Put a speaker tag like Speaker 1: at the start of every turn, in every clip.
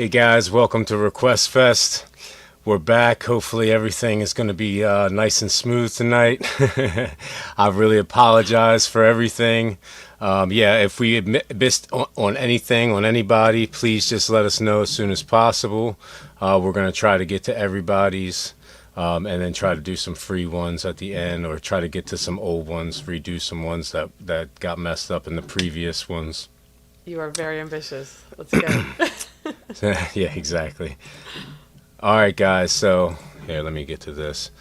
Speaker 1: Hey guys, welcome to Request Fest. We're back. Hopefully everything is going to be nice and smooth tonight. I really apologize for everything. If we missed on anything, on anybody, please just let us know as soon as possible. We're going to try to get to everybody's and then try to do some free ones at the end, or try to get to some old ones, redo some ones that got messed up in the previous ones.
Speaker 2: You are very ambitious. Let's go.
Speaker 1: Yeah, exactly. All right, guys. So here, let me get to this.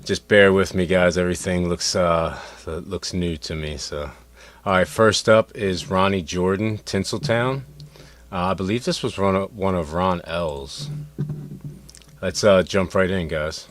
Speaker 1: Just bear with me, guys. Everything looks new to me. So, all right. First up is Ronnie Jordan, Tinseltown. I believe this was one of Ron L's. Let's jump right in, guys.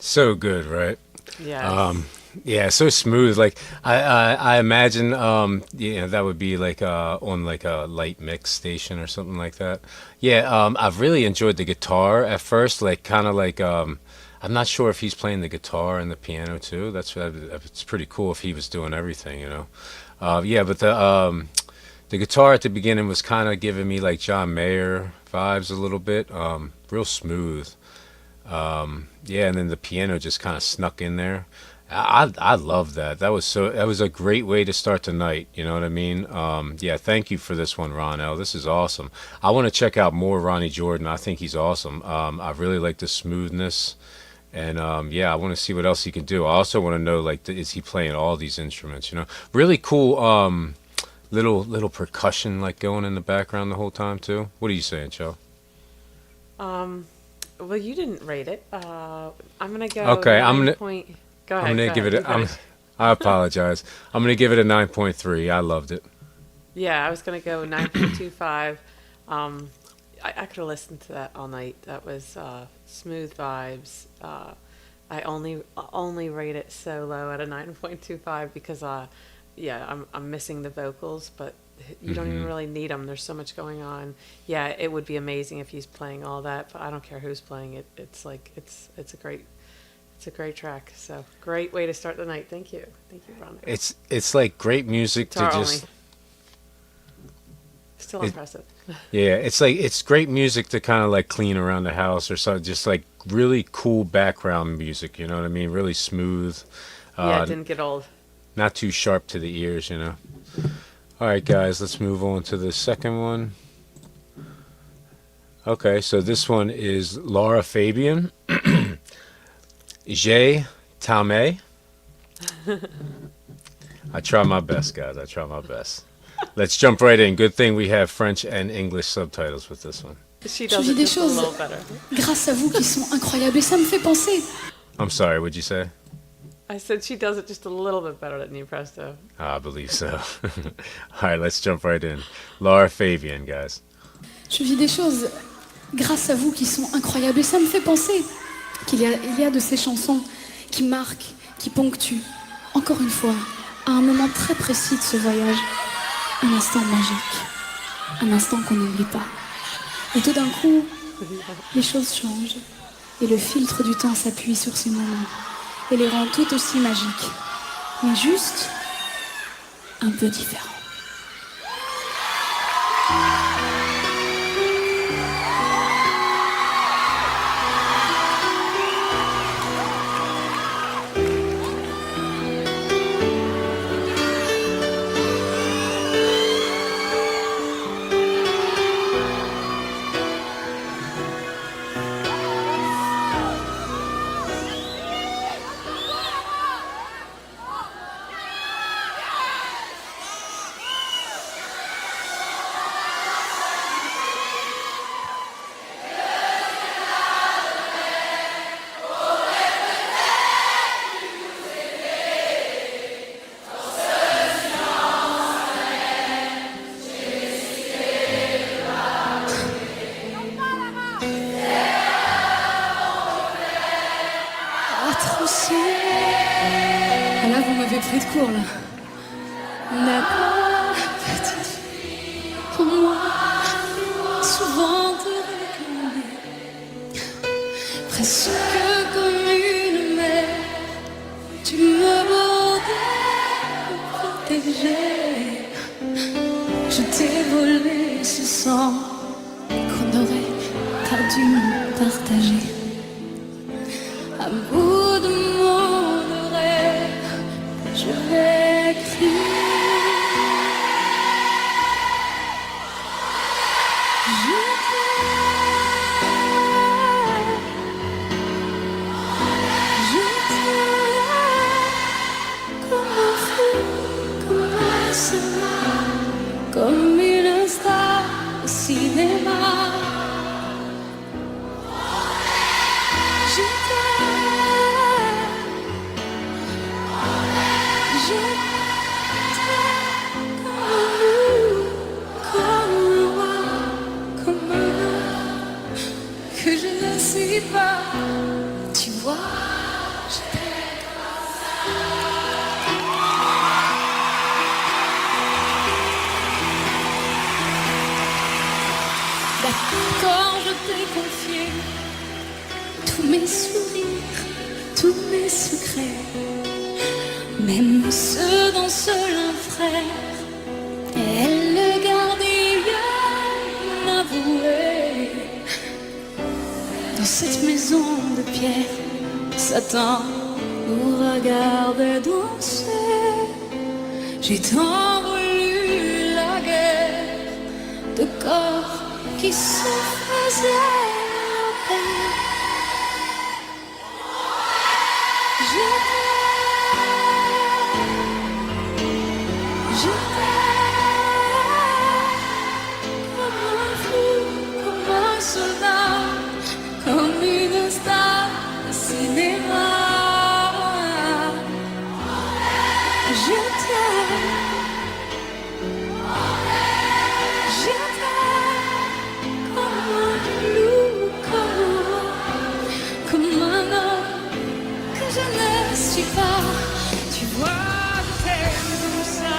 Speaker 1: So good, right?
Speaker 2: Yes.
Speaker 1: Yeah, so smooth. Like I imagine that would be like on like a light mix station or something like that. Yeah, I've really enjoyed the guitar at first, like kind of like I'm not sure if he's playing the guitar and the piano too. It's pretty cool if he was doing everything, you know. Yeah, but the guitar at the beginning was kind of giving me like John Mayer vibes a little bit. Real smooth. Yeah, and then the piano just kind of snuck in there. I love that. That was a great way to start the night. You know what I mean? Yeah, thank you for this one, Ron L. This is awesome. I want to check out more Ronnie Jordan. I think he's awesome. I really like the smoothness, and yeah, I want to see what else he can do. I also want to know like, is he playing all these instruments? You know, really cool. Little percussion like going in the background the whole time too. What are you saying, Cho?
Speaker 2: Um, well, you didn't rate it. I'm gonna go
Speaker 1: Okay,
Speaker 2: 9 point. Go
Speaker 1: I'm
Speaker 2: ahead.
Speaker 1: gonna
Speaker 2: Go
Speaker 1: give
Speaker 2: ahead.
Speaker 1: it.
Speaker 2: You finish.
Speaker 1: I apologize. I'm gonna give it a 9.3. I loved it.
Speaker 2: Yeah, I was gonna go 9.25. I could have listened to that all night. That was smooth vibes. I only rate it so low at a 9.25 because yeah, I'm missing the vocals, but you don't even really need them. There's so much going on. Yeah, it would be amazing if he's playing all that, but I don't care who's playing it. It's like it's a great track. So great way to start the night. Thank you, Ron.
Speaker 1: It's like great music to
Speaker 2: Guitar only.
Speaker 1: just.
Speaker 2: Still
Speaker 1: It,
Speaker 2: impressive.
Speaker 1: yeah, it's great music to kind of like clean around the house or something. Just like really cool background music. You know what I mean? Really smooth.
Speaker 2: Yeah,
Speaker 1: Uh,
Speaker 2: it didn't get old.
Speaker 1: Not too sharp to the ears. You know. All right, guys, let's move on to the second one. Okay, so this one is Lara Fabian. J. I try my best, guys. I try my best. Let's jump right in. Good thing we have French and English subtitles with this one.
Speaker 2: She
Speaker 3: Je
Speaker 2: does
Speaker 3: vis
Speaker 2: it
Speaker 3: des
Speaker 2: just a
Speaker 3: choses
Speaker 2: little better.
Speaker 3: grâce à vous qui sont incroyables et ça me fait penser.
Speaker 1: I'm sorry, what'd you say?
Speaker 2: I said she does it just a little bit better than you, Presto.
Speaker 1: I believe so. All right, let's jump right in. Lara Fabian, guys.
Speaker 3: Je vis des choses grâce à vous qui sont incroyables et ça me fait penser il y a de ces chansons qui marquent, qui ponctuent, encore une fois, à un moment très précis de ce voyage. Un instant magique, un instant qu'on n'oublie pas. Et tout d'un coup, les choses changent et le filtre du temps s'appuie sur ces moments et les rend tout aussi magiques, mais juste un peu différents. Ah là, vous m'avez pris de court, là. N'a pas, petite fille, pour moi, souvent te réclamer. Presque comme une mère, tu me bordais pour protéger. Je t'ai volé ce sang qu'on aurait pas dû partager. À bout de mots de rêve, je vais écrire. Je t'aime comme un fou, comme un soleil, comme une star au cinéma. Tu vois, tous mes sourires, tous mes secrets, même ceux dont seul un frère est le gardien avoué. Dans cette maison de pierre, Satan nous regarde danser. J'ai tant voulu la guerre de corps qui se faisaient la paix. Je t'aime comme un fou, comme un soldat, comme une star de cinéma. Je t'aime, comme un loup, comme un homme que je ne suis pas. Tu vois, je t'aime comme ça.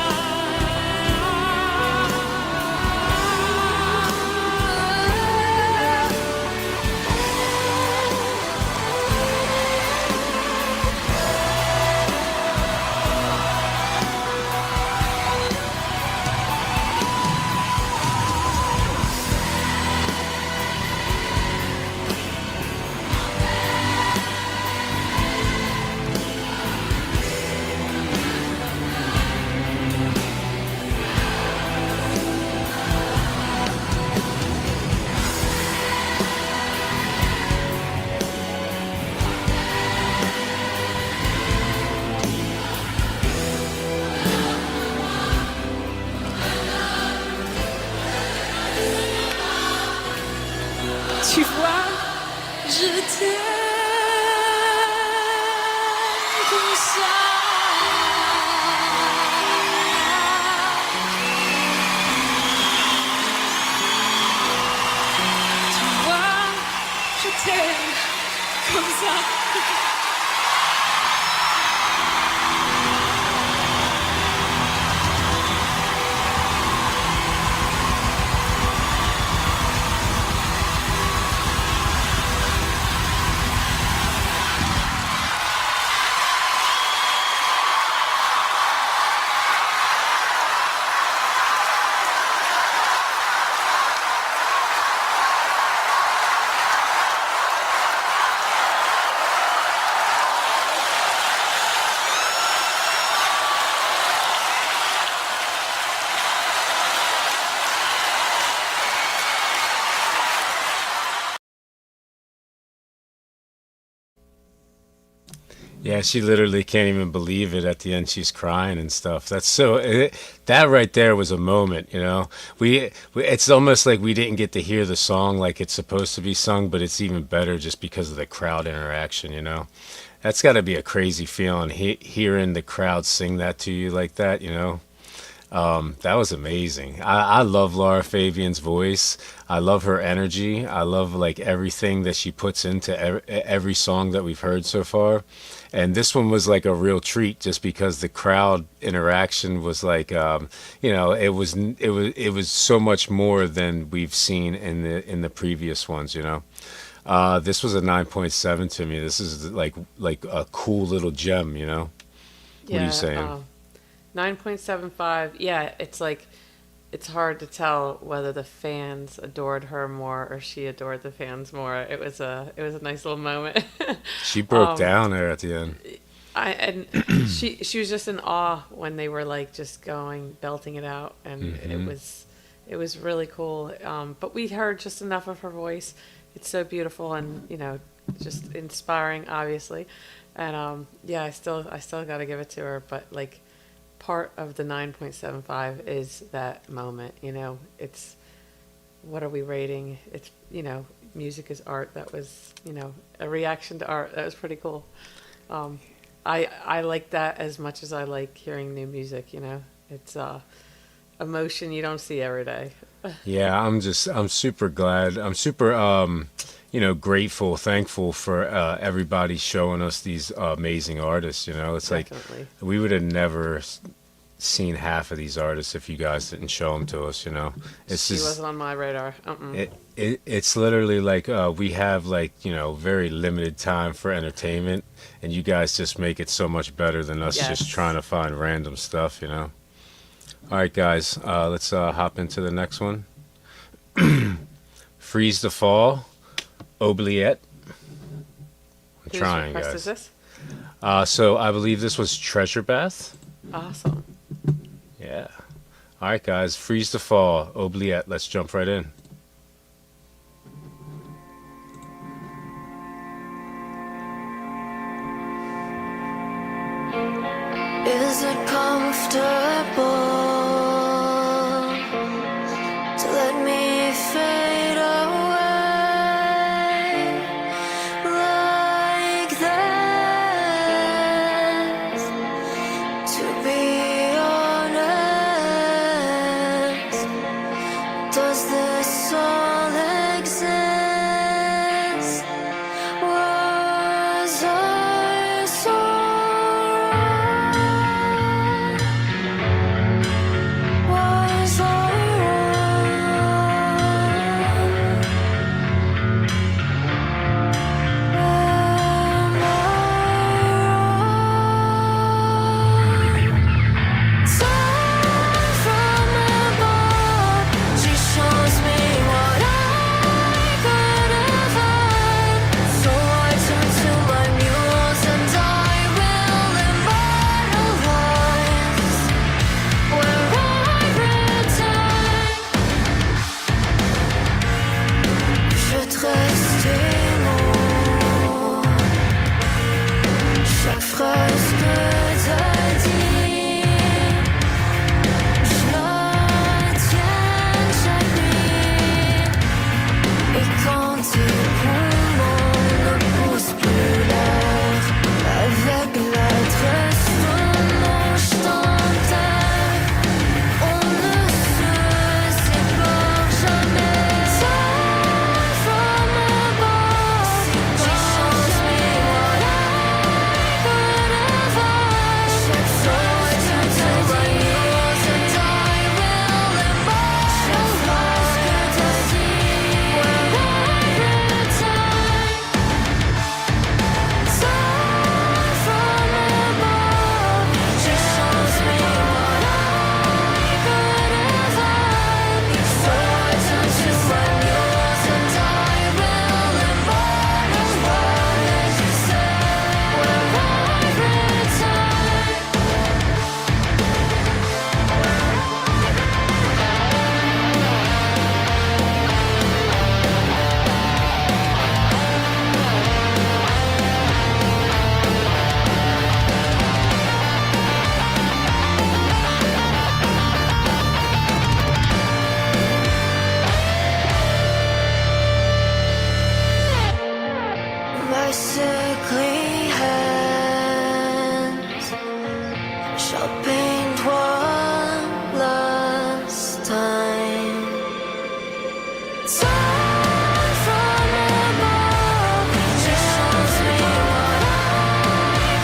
Speaker 3: Tu vois, je t'aime comme ça. Tu vois, je t'aime comme ça.
Speaker 1: Yeah, she literally can't even believe it at the end. She's crying and stuff. That's so that right there was a moment, you know. We it's almost like we didn't get to hear the song like it's supposed to be sung, but it's even better just because of the crowd interaction, you know. That's got to be a crazy feeling hearing the crowd sing that to you like that, you know. That was amazing. I love Lara Fabian's voice. I love her energy. I love like everything that she puts into every song that we've heard so far. And this one was like a real treat just because the crowd interaction was like, you know, it was so much more than we've seen in the previous ones, you know. This was a 9.7 to me. This is like a cool little gem, you know. What are you saying?
Speaker 2: 9.75. Yeah, it's like it's hard to tell whether the fans adored her more or she adored the fans more. It was a nice little moment.
Speaker 1: She broke down there at the end.
Speaker 2: And she was just in awe when they were like just going belting it out, and it was really cool. But we heard just enough of her voice. It's so beautiful and, you know, just inspiring, obviously. And yeah, I still got to give it to her. But like, part of the 9.75 is that moment. You know, it's what are we rating? It's, you know, music is art. That was, you know, a reaction to art. That was pretty cool. I like that as much as I like hearing new music. You know, it's emotion you don't see every day.
Speaker 1: Yeah, I'm super glad. I'm super, you know, grateful, thankful for everybody showing us these amazing artists. You know, it's
Speaker 2: Definitely.
Speaker 1: like we would have never seen half of these artists if you guys didn't show them to us. You know, it's
Speaker 2: She
Speaker 1: just
Speaker 2: wasn't on my radar.
Speaker 1: it's literally like we have like very limited time for entertainment, and you guys just make it so much better than us
Speaker 2: Yes.
Speaker 1: just trying to find random stuff. You know. All right, guys, let's hop into the next one. Freeze the Fall, Oubliette. I'm
Speaker 2: Whose
Speaker 1: trying,
Speaker 2: request
Speaker 1: guys.
Speaker 2: is this?
Speaker 1: So I believe this was Treasure Bath.
Speaker 2: Awesome.
Speaker 1: Yeah. All right, guys, Freeze the Fall, Oubliette. Let's jump right in.
Speaker 4: Is it comfortable to let me fade away like that? To be honest, does this all exist? Was I so was I wrong? Am I wrong? Someone from above, she shows me what I could have had. So I turn to my muse and I will immortalize where I return. Je te resteremo. Chaque phrase que t'as dit, je la tiens chaque nuit. Et quand tes poumons ne poussent plus l'air, avec l'adresse de mon jetant, on ne se sépare jamais. Someone from above, she shows me what I could have had. Chaque fois I turn to my muse and I will immortalize where I return. Someone from above, she shows me what I could have had. So I turn to my muse and I will immortalize where I my sickly hands shall paint one last time. Someone from above, she shows me what I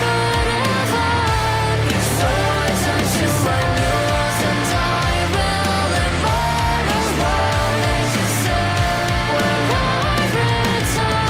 Speaker 4: could have had. So I turn to my muse and I will immortalize where I return.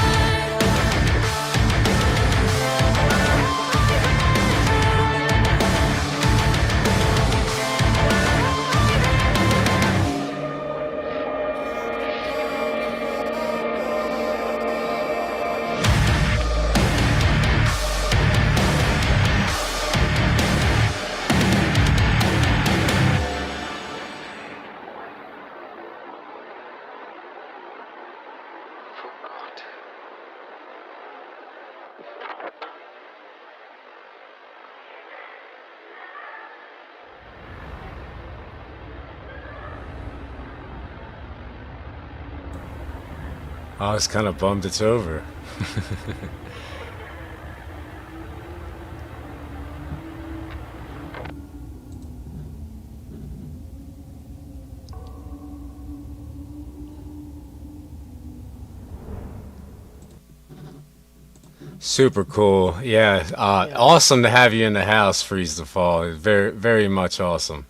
Speaker 1: I was kind of bummed it's over. Super cool. Yeah.
Speaker 2: Yeah.
Speaker 1: Awesome to have you in the house, Freeze the Fall. Very, very much awesome.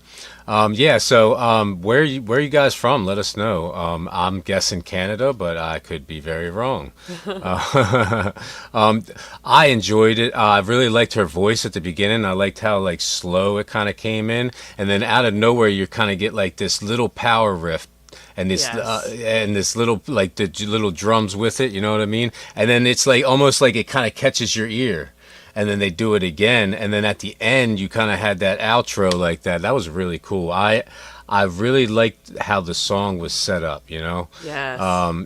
Speaker 1: Yeah. So, where you guys from? Let us know. I'm guessing Canada, but I could be very wrong. Uh, um, I enjoyed it. I really liked her voice at the beginning. I liked how like slow it kind of came in, and then out of nowhere you kind of get like this little power riff
Speaker 2: Yes.
Speaker 1: and this little like the little drums with it, you know what I mean? And then it's like almost like it kind of catches your ear, and then they do it again, and then at the end you kind of had that outro like that. That was really cool. I really liked how the song was set up, you know.
Speaker 2: Yes.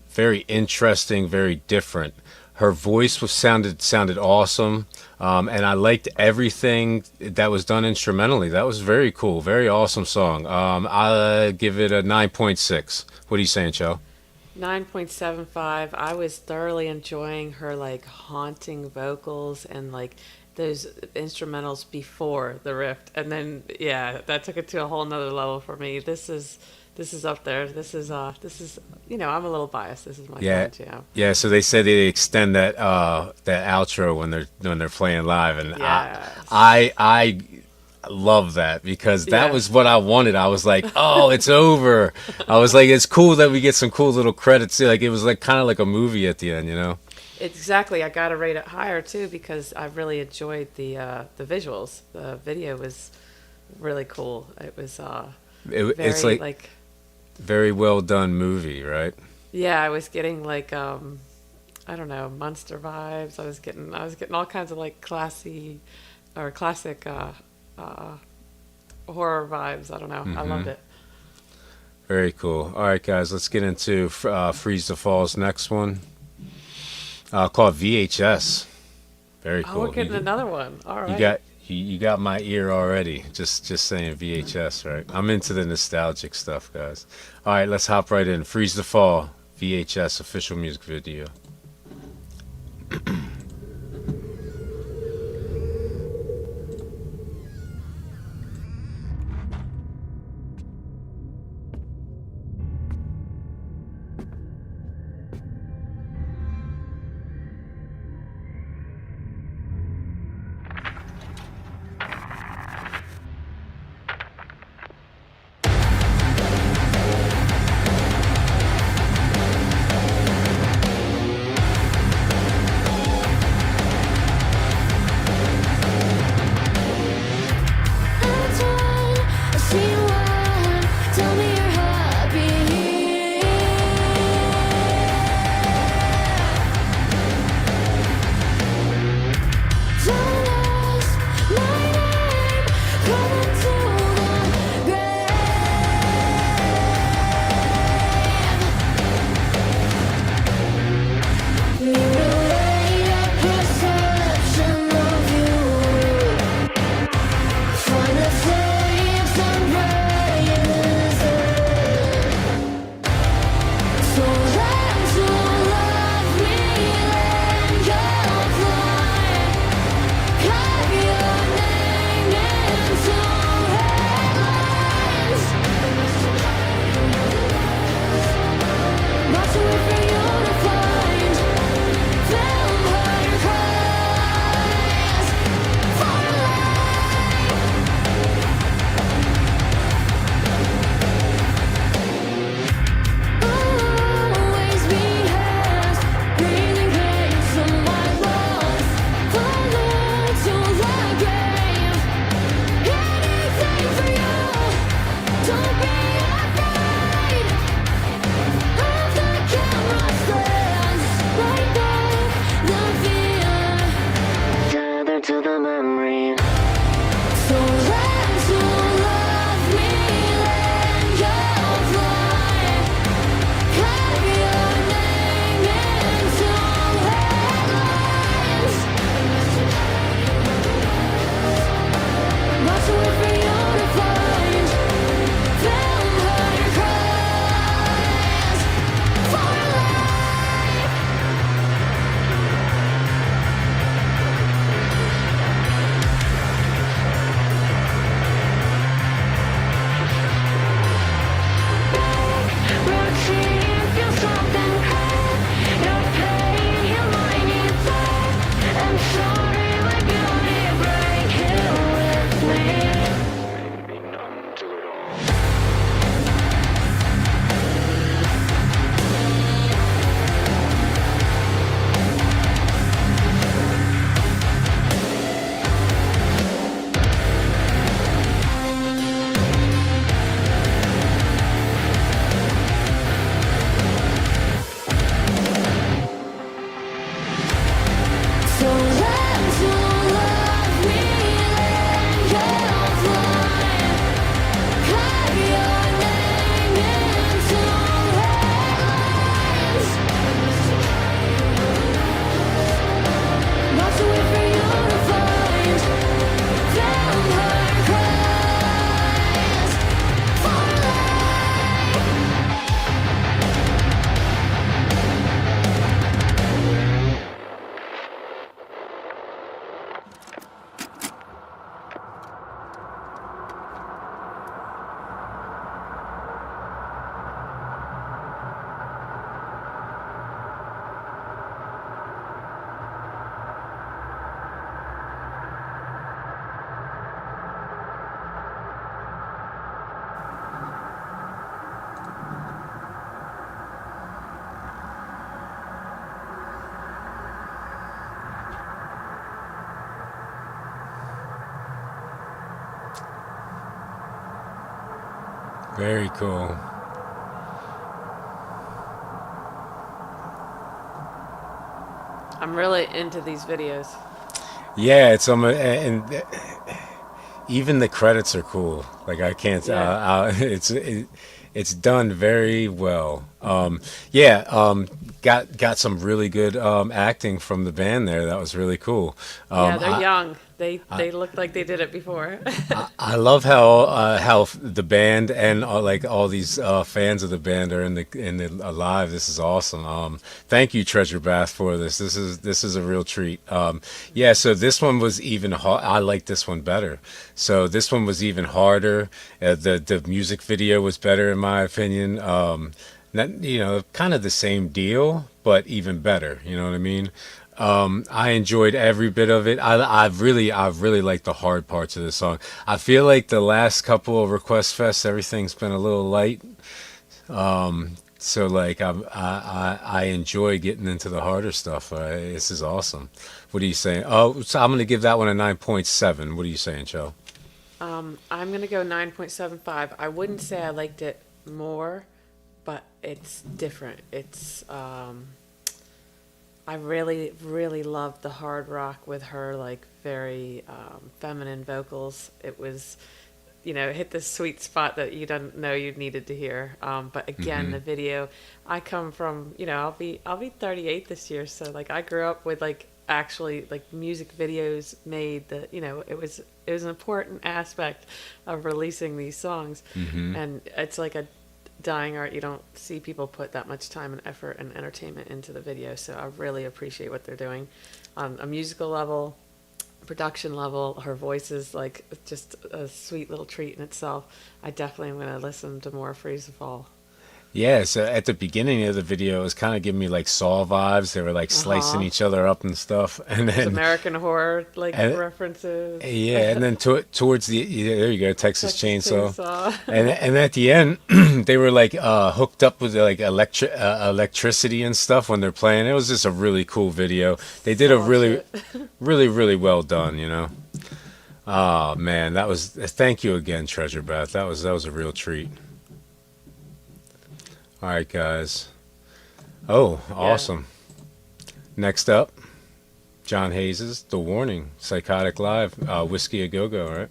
Speaker 1: Very interesting, very different. Her voice was sounded awesome, and I liked everything that was done instrumentally. That was very cool, very awesome song. I give it a 9.6. What are you saying, Cho?
Speaker 2: 9.75. I was thoroughly enjoying her like haunting vocals and like those instrumentals before the rift. And then yeah, that took it to a whole nother level for me. This is up there. This is I'm a little biased. This is my
Speaker 1: Yeah,
Speaker 2: kind of jam.
Speaker 1: yeah. So they say they extend that outro when they're playing live, and
Speaker 2: Yes.
Speaker 1: I love that because that
Speaker 2: Yeah.
Speaker 1: was what I wanted. I was like, oh, it's over. I was like, it's cool that we get some cool little credits. Like it was like kind of like a movie at the end, you know?
Speaker 2: Exactly. I got to rate it higher too because I really enjoyed the visuals. The video was really cool. It was
Speaker 1: It's
Speaker 2: very
Speaker 1: like
Speaker 2: like
Speaker 1: very well done movie, right?
Speaker 2: yeah, I was getting like I don't know, monster vibes. I was getting all kinds of like classy or classic uh horror vibes. I don't know. I loved it.
Speaker 1: Very cool. All right, guys, let's get into Freeze the Falls next one. Called VHS. Very
Speaker 2: Oh,
Speaker 1: cool.
Speaker 2: we're getting another one. All
Speaker 1: You
Speaker 2: right.
Speaker 1: got you got my ear already. Just saying VHS, right? I'm into the nostalgic stuff, guys. All right, let's hop right in. Freeze the Fall, VHS official music video. Very cool.
Speaker 2: I'm really into these videos.
Speaker 1: Yeah, it's and even the credits are cool. Like I can't. It's done very well. Yeah. Got some really good acting from the band there. That was really cool.
Speaker 2: Yeah, they're young. They look like they did it before.
Speaker 1: I love how the band and like all these fans of the band are in the live. This is awesome. Thank you, Treasure Bath, for this. This is a real treat. Yeah. So this one was even hard. I like this one better. So this one was even harder. The music video was better in my opinion. Not, kind of the same deal, but even better. You know what I mean? I enjoyed every bit of it. I really like the hard parts of the song. I feel like the last couple of Request Fest, everything's been a little light. So like I enjoy getting into the harder stuff. This is awesome. What are you saying? Oh, so I'm gonna give that one a 9.7. What are you saying, Cho?
Speaker 2: I'm gonna go 9.75. I wouldn't say I liked it more, but it's different. It's I really, really loved the hard rock with her, like, very feminine vocals. It was, it hit this sweet spot that you didn't know you needed to hear. But again, the video, I come from, I'll be 38 this year, so, like, I grew up with, like, actually, like, music videos made that, it was an important aspect of releasing these songs. And it's like a dying art. You don't see people put that much time and effort and entertainment into the video, so I really appreciate what they're doing on a musical level, production level. Her voice is like just a sweet little treat in itself. I definitely am going to listen to more Freeze the Fall.
Speaker 1: Yeah, so at the beginning of the video, it was kind of giving me like Saw vibes. They were like slicing each other up and stuff, and then
Speaker 2: American Horror references.
Speaker 1: Yeah, and then towards there you go, Texas Chainsaw. And at the end, they were like hooked up with like electricity and stuff when they're playing. It was just a really cool video. They did a really well done. Oh man, that was. Thank you again, Treasure Bath. That was a real treat. All right, guys. Oh, awesome. Next up, John Hayes's The Warning, Psychotic Live, Whiskey A Go-Go, right?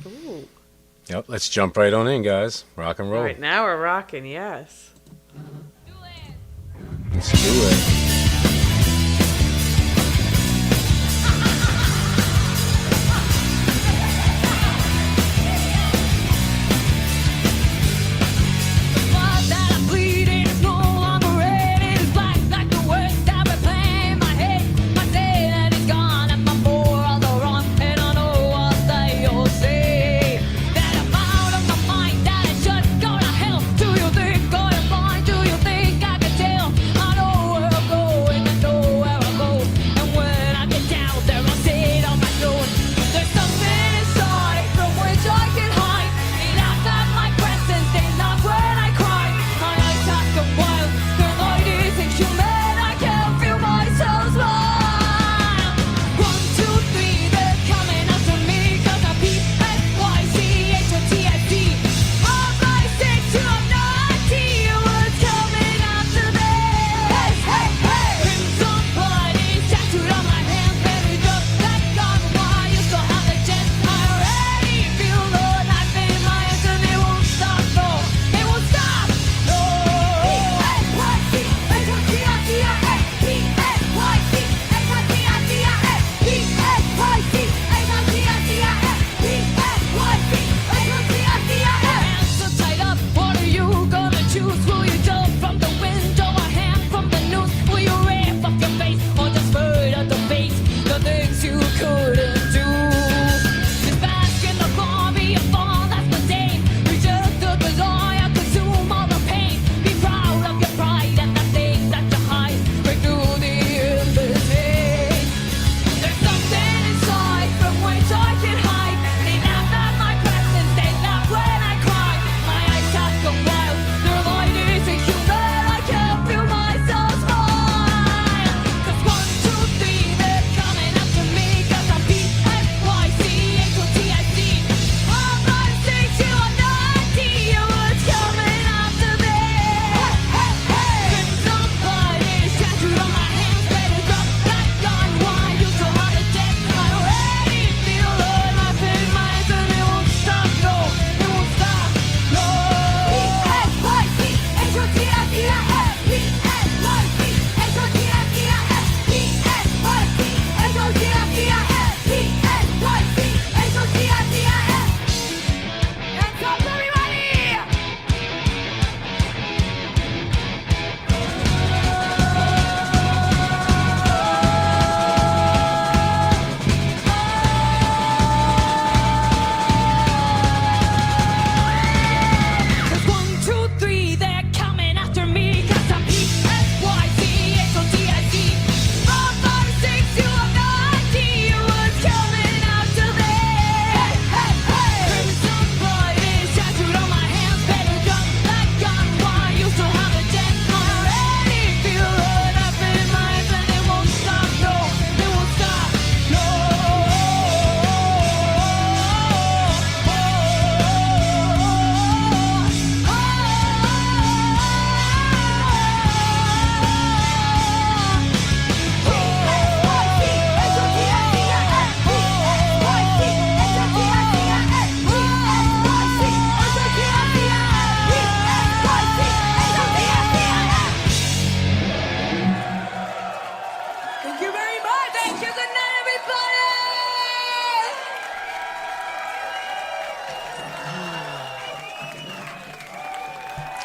Speaker 2: Ooh.
Speaker 1: Yep, let's jump right on in, guys. Rock and roll.
Speaker 2: All right, now we're rocking, yes.
Speaker 1: Let's do it.
Speaker 4: Do you think I can tell? I know where I'm going.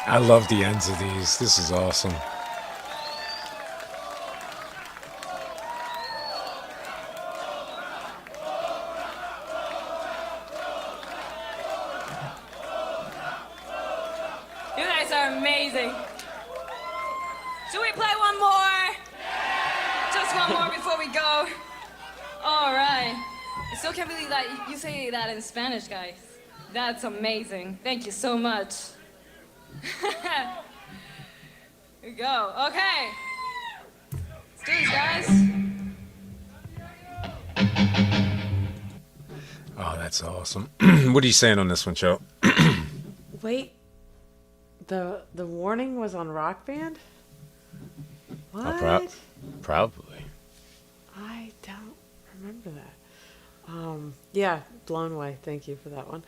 Speaker 1: I love the ends of these. This is awesome.
Speaker 5: You guys are amazing. Should we play one more? Just one more before we go. All right. I still can't believe that you say that in Spanish, guys. That's amazing. Thank you so much. Here we go. Okay. Let's do this, guys.
Speaker 1: Oh, that's awesome. What are you saying on this one, Cho?
Speaker 2: Wait, the warning was on Rock Band? What?
Speaker 1: Probably.
Speaker 2: I don't remember that. Yeah, blown away. Thank you for that one.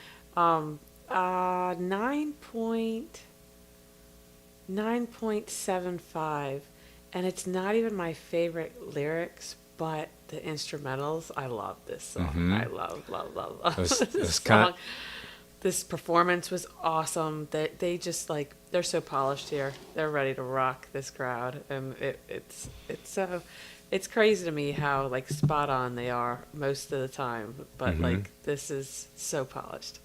Speaker 2: 9.75, and it's not even my favorite lyrics, but the instrumentals. I love this song. I love
Speaker 1: This
Speaker 2: this
Speaker 1: kind-
Speaker 2: song. This performance was awesome. They just like they're so polished here. They're ready to rock this crowd, and it's crazy to me how like spot on they are most of the time. But like this is so polished.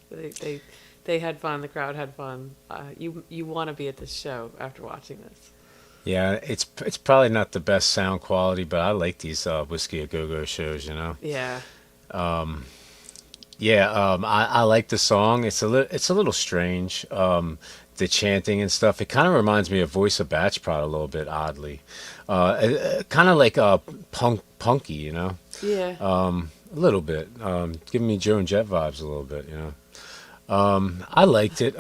Speaker 2: They had fun. The crowd had fun. You want to be at this show after watching this.
Speaker 1: Yeah, it's probably not the best sound quality, but I like these Whiskey a Go Go shows. You know.
Speaker 2: Yeah.
Speaker 1: I like the song. It's a little strange. The chanting and stuff. It kind of reminds me of Voice of Batch Prod a little bit, oddly. Kind of like punky, you know.
Speaker 2: Yeah.
Speaker 1: A little bit. Giving me Joan Jett vibes a little bit, you know. I liked it.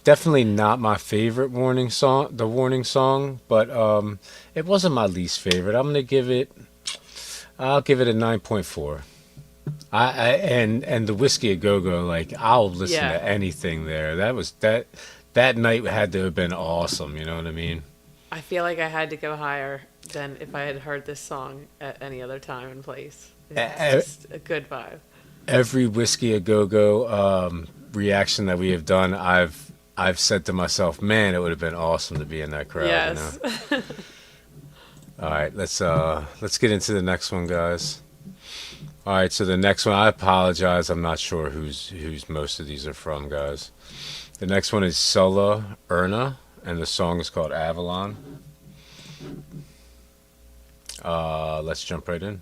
Speaker 1: Definitely not my favorite Warning song, but it wasn't my least favorite. I'll give it a 9.4. And the Whiskey a Go Go, like I'll listen
Speaker 2: Yeah.
Speaker 1: to anything there. That night had to have been awesome. You know what I mean?
Speaker 2: I feel like I had to go higher than if I had heard this song at any other time and place. It's just a good vibe.
Speaker 1: Every Whiskey a Go Go reaction that we have done, I've said to myself, man, it would have been awesome to be in that crowd.
Speaker 2: Yes.
Speaker 1: You know? All right, let's get into the next one, guys. All right, so the next one, I apologize. I'm not sure who's most of these are from, guys. The next one is Stella, Erna, and the song is called Avalon. Let's jump right in.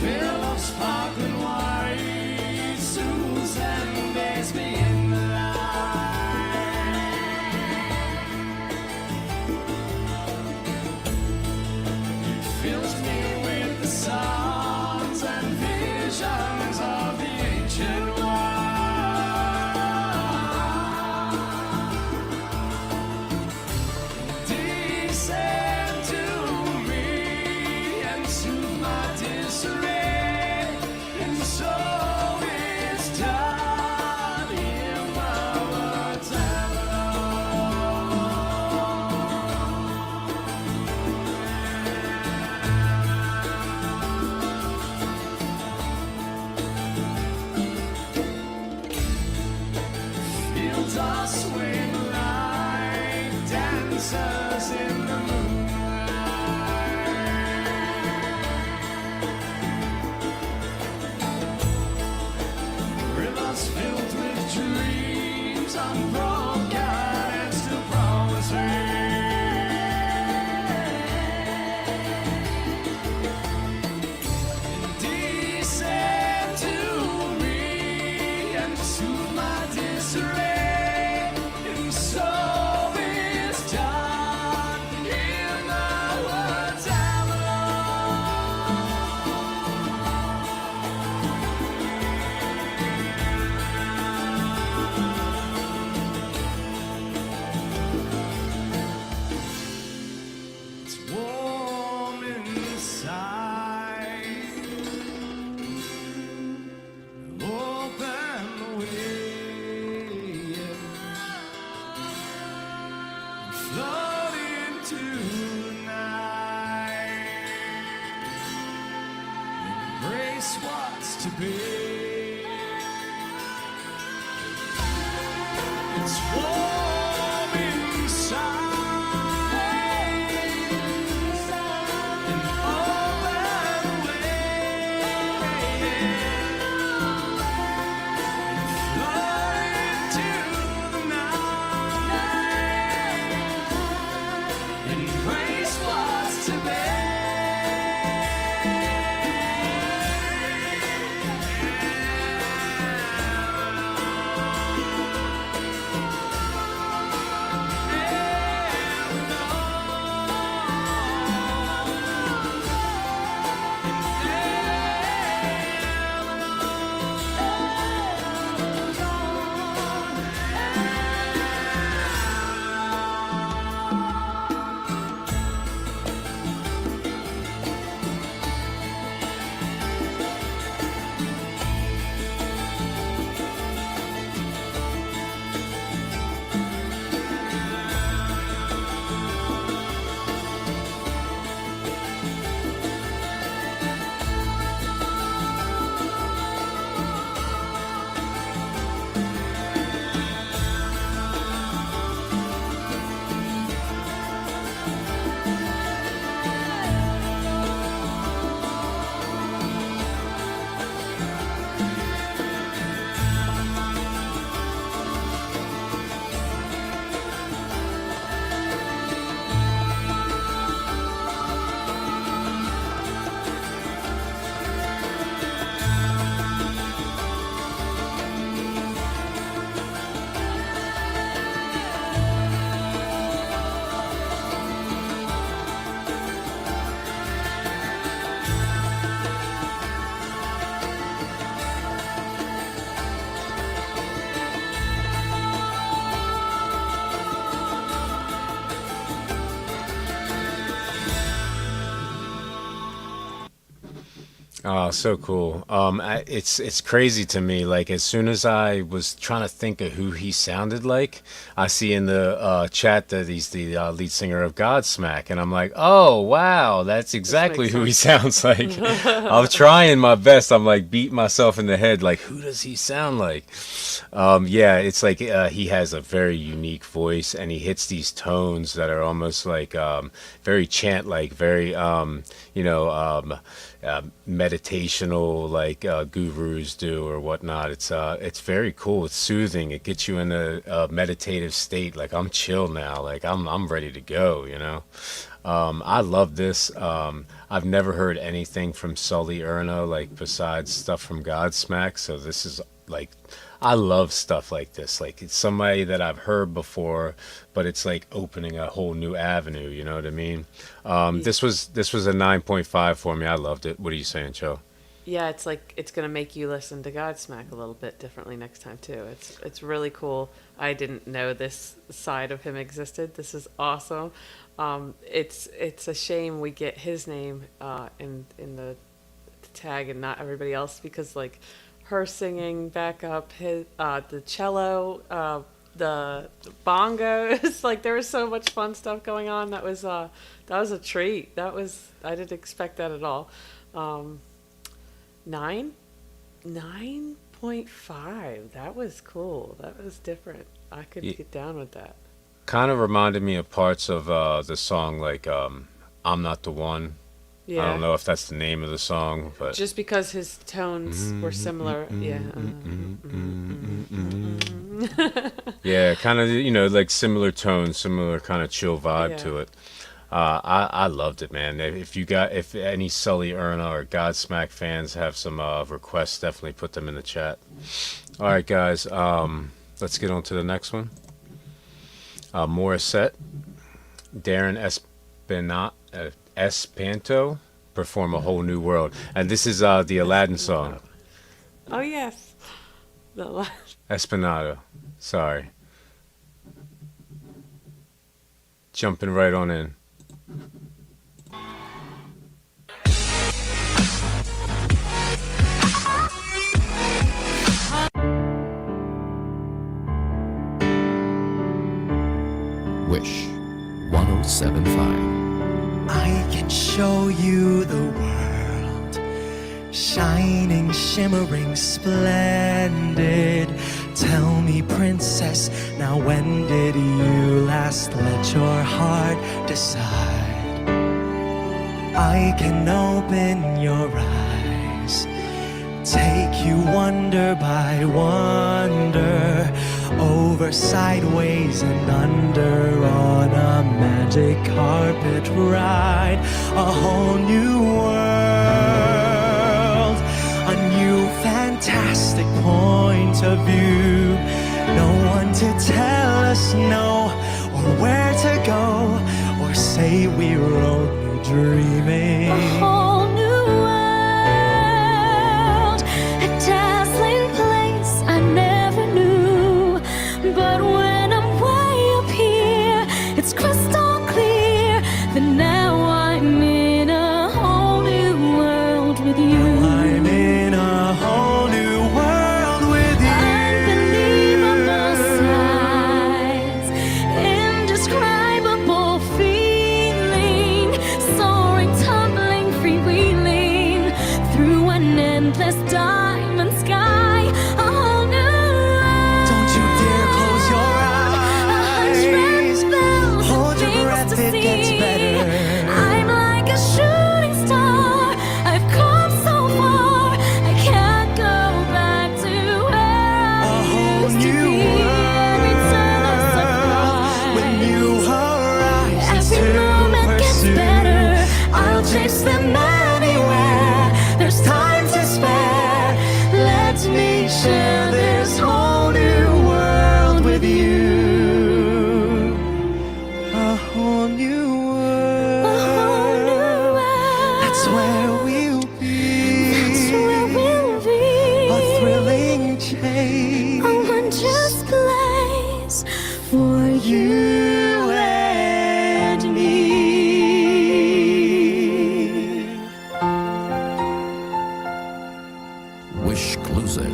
Speaker 4: Fill of sparkling wine, Susan bears me in the light. It fills me with the songs and visions of the ancient world. Descend to me and soothe my disarray. And so it's done. Hear my words, fields are swaying like dancers in the moonlight. Rivers filled with dreams, unbroken and still promising. Descend to me and soothe my disarray. And so it's done. Hear my words, Avalon.
Speaker 6: to be. It's warm inside, and all that fly into the night, and embrace what's to be.
Speaker 1: Oh, so cool. It's crazy to me. Like as soon as I was trying to think of who he sounded like, I see in the chat that he's the lead singer of Godsmack, and I'm like, oh wow, that's exactly
Speaker 2: makes
Speaker 1: who he
Speaker 2: sense.
Speaker 1: sounds like. I'm trying my best. I'm like beating myself in the head, like who does he sound like? Yeah, it's like he has a very unique voice, and he hits these tones that are almost like very chant-like, very meditational like gurus do or whatnot. It's very cool. It's soothing. It gets you in a meditative state. Like I'm chill now. Like I'm ready to go. I love this. I've never heard anything from Sully Erna like besides stuff from Godsmack. So this is like I love stuff like this. Like it's somebody that I've heard before, but it's like opening a whole new avenue. You know what I mean? This was a 9.5 for me. I loved it. What are you saying, Cho?
Speaker 2: Yeah, it's like it's gonna make you listen to Godsmack a little bit differently next time too. It's really cool. I didn't know this side of him existed. This is awesome. It's a shame we get his name in the tag and not everybody else, because like her singing backup, his the cello, the bongos, like there was so much fun stuff going on. That was a treat. I didn't expect that at all. 9.5. That was cool. That was different. I could get down with that.
Speaker 1: Kind of reminded me of parts of the song like I'm Not the One.
Speaker 2: Yeah.
Speaker 1: I don't know if that's the name of the song, but
Speaker 2: Just because his tones were similar. Yeah.
Speaker 1: yeah, kind of like similar tones, similar kind of chill vibe
Speaker 2: Yeah.
Speaker 1: to it. I loved it, man. If any Sully Erna or Godsmack fans have some requests, definitely put them in the chat. All right, guys, let's get on to the next one. Morissette, Darren Espanto perform A Whole New World, and this is the Aladdin song.
Speaker 2: Oh yes. The last.
Speaker 1: Esplanado. Sorry. Jumping right on in.
Speaker 7: Wish 1075.
Speaker 6: I can show you the world
Speaker 8: shining, shimmering, splendid. Tell me, princess, now when did you last let your heart decide? I can open your eyes, take you wonder by wonder, over, sideways, and under, on a magic carpet ride. A whole new world, a new fantastic point of view. No one to tell us no, or where to go, or say we're only dreaming.
Speaker 4: A whole new world, a dazzling place I never knew. But when I'm way up here, it's crystal clear that now I'm in a whole new world with you.
Speaker 8: I'm in a whole new world with you.
Speaker 4: Unbelievable sights, indescribable feeling, soaring, tumbling, freewheeling through an endless diamond sky. A whole new world.
Speaker 8: Don't you dare close your eyes. Hold your breath, it gets better.
Speaker 4: I'm like a shooting star. I've come so far. I can't go back to where
Speaker 8: A
Speaker 4: I
Speaker 8: whole
Speaker 4: used to
Speaker 8: new
Speaker 4: be. Every turn of surprise.
Speaker 8: When you arise, it's
Speaker 4: Every
Speaker 8: to
Speaker 4: moment gets
Speaker 8: pursue.
Speaker 4: better. I'll chase them anywhere. There's time to spare. Let me share this whole new world with you.
Speaker 8: A whole new
Speaker 4: A whole new
Speaker 8: world.
Speaker 4: world.
Speaker 8: That's where we'll be.
Speaker 4: That's where we'll be.
Speaker 8: A thrilling chase.
Speaker 4: A wondrous place for you and me.
Speaker 7: Wish exclusive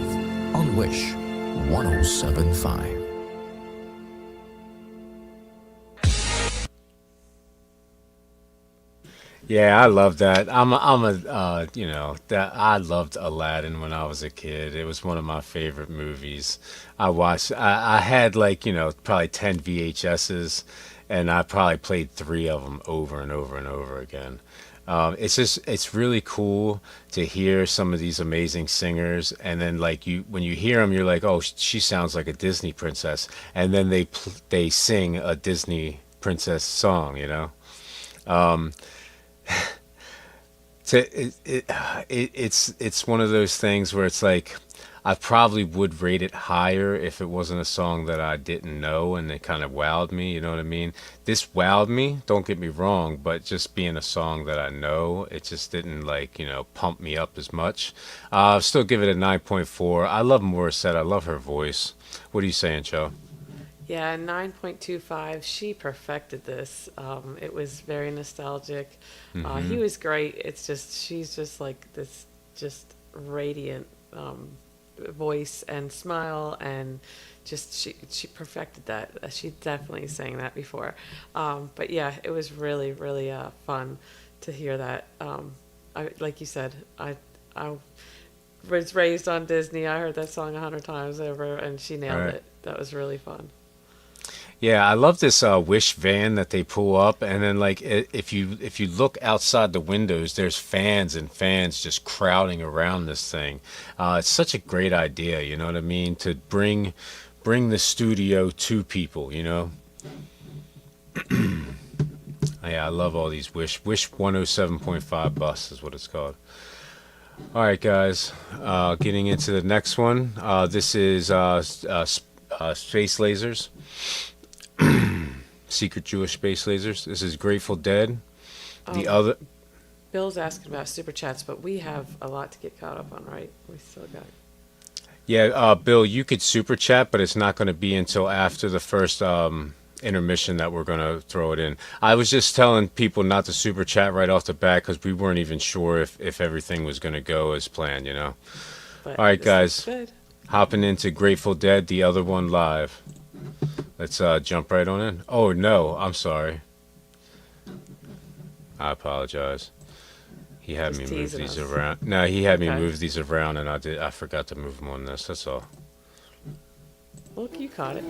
Speaker 7: on Wish 1075.
Speaker 1: Yeah, I love that. That I loved Aladdin when I was a kid. It was one of my favorite movies. I had probably 10 VHSs, and I probably played 3 of them over and over and over again. It's really cool to hear some of these amazing singers, and then when you hear them, you're like, oh, she sounds like a Disney princess, and then they sing a Disney princess song, It's one of those things where it's like I probably would rate it higher if it wasn't a song that I didn't know and it kind of wowed me, you know what I mean? This wowed me, don't get me wrong, but just being a song that I know, it just didn't pump me up as much. I'll still give it a 9.4. I love Morissette, I love her voice. What are you saying, Cho?
Speaker 2: Yeah, 9.25. She perfected this. It was very nostalgic. He was great. It's just she's just like this, just radiant voice and smile, and just she perfected that. She definitely sang that before. But yeah, it was really really fun to hear that. Like you said, I was raised on Disney. I heard that song 100 times over, and she nailed
Speaker 1: Right.
Speaker 2: it. That was really fun.
Speaker 1: Yeah, I love this Wish van that they pull up, and then if you look outside the windows, there's fans and fans just crowding around this thing. It's such a great idea, you know what I mean? To bring the studio to people, Yeah, I love all these Wish 107.5 bus is what it's called. All right, guys, getting into the next one. This is Space Lasers. Secret Jewish Space Lasers. This is Grateful Dead. The other.
Speaker 2: Bill's asking about super chats, but we have a lot to get caught up on, right? We still got.
Speaker 1: Yeah, Bill, you could super chat, but it's not going to be until after the first intermission that we're going to throw it in. I was just telling people not to super chat right off the bat because we weren't even sure if everything was going to go as planned,
Speaker 2: But
Speaker 1: All right,
Speaker 2: this
Speaker 1: guys.
Speaker 2: is good.
Speaker 1: Hopping into Grateful Dead, the other one live. Let's jump right on in. Oh, no, I'm sorry. I apologize. He had
Speaker 2: Just
Speaker 1: me move
Speaker 2: teasing
Speaker 1: these
Speaker 2: us.
Speaker 1: around. No, he had me
Speaker 2: Okay.
Speaker 1: move these around, and I forgot to move them on this. That's all.
Speaker 2: Look, you caught it.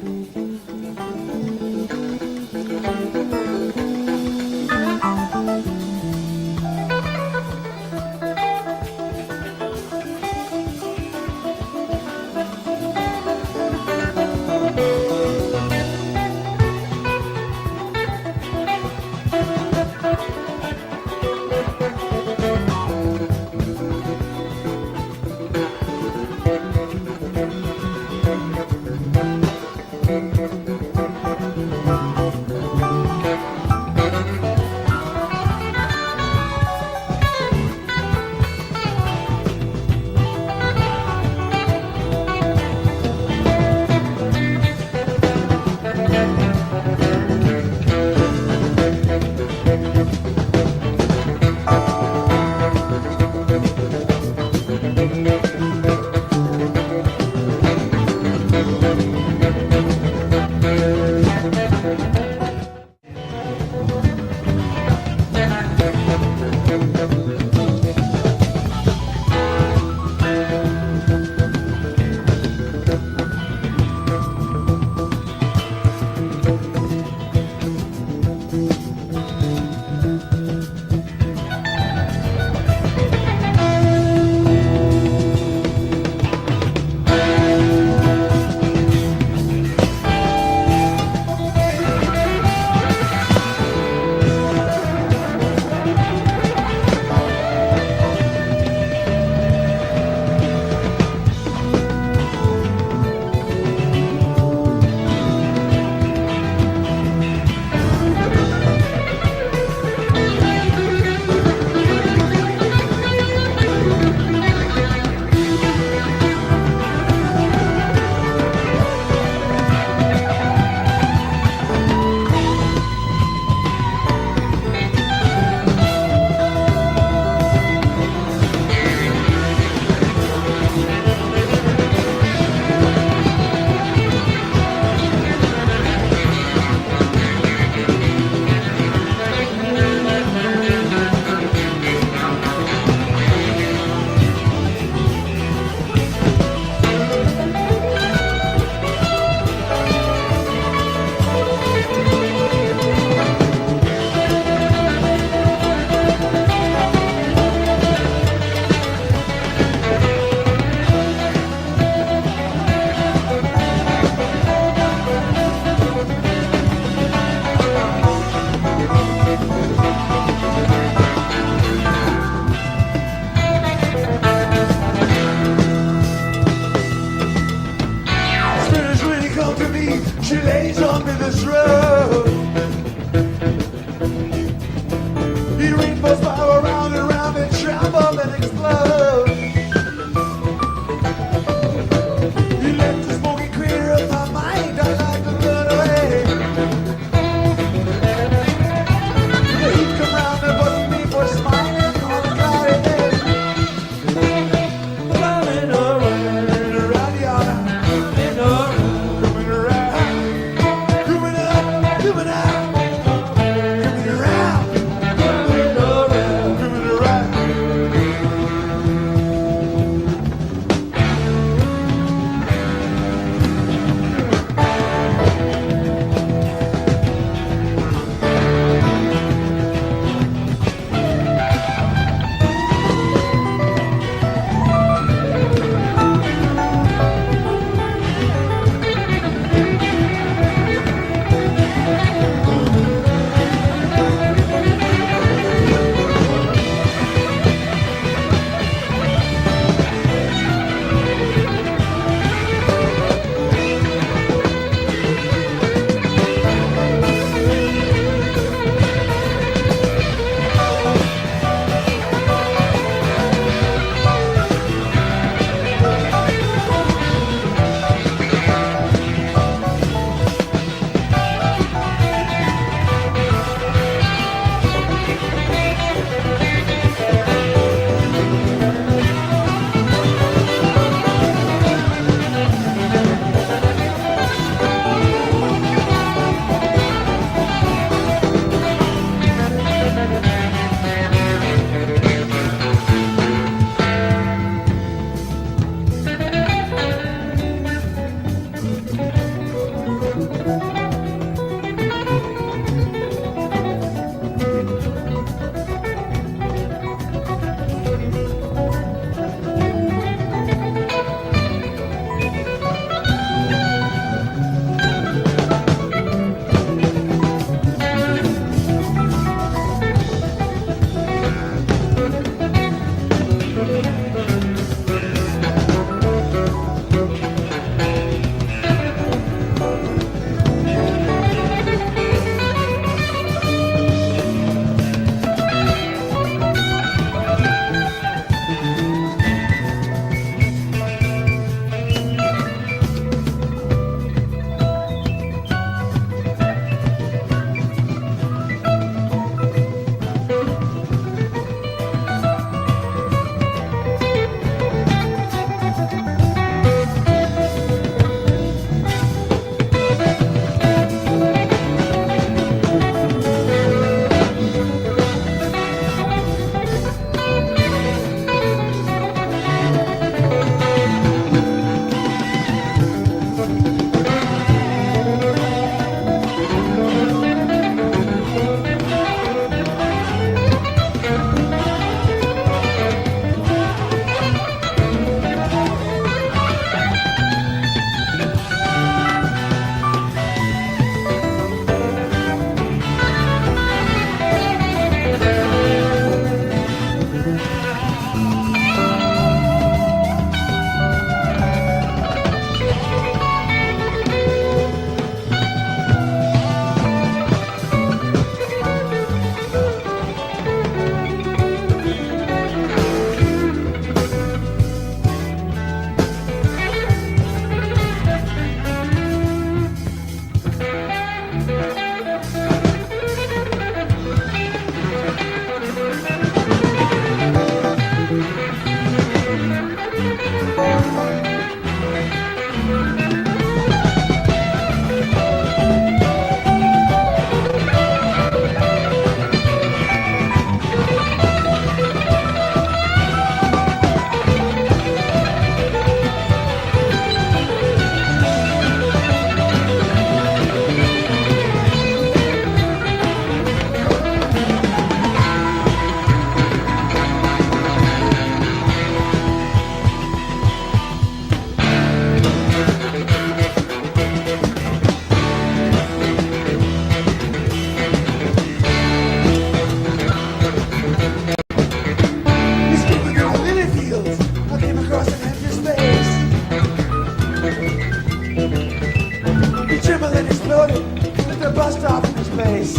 Speaker 8: bust off in space.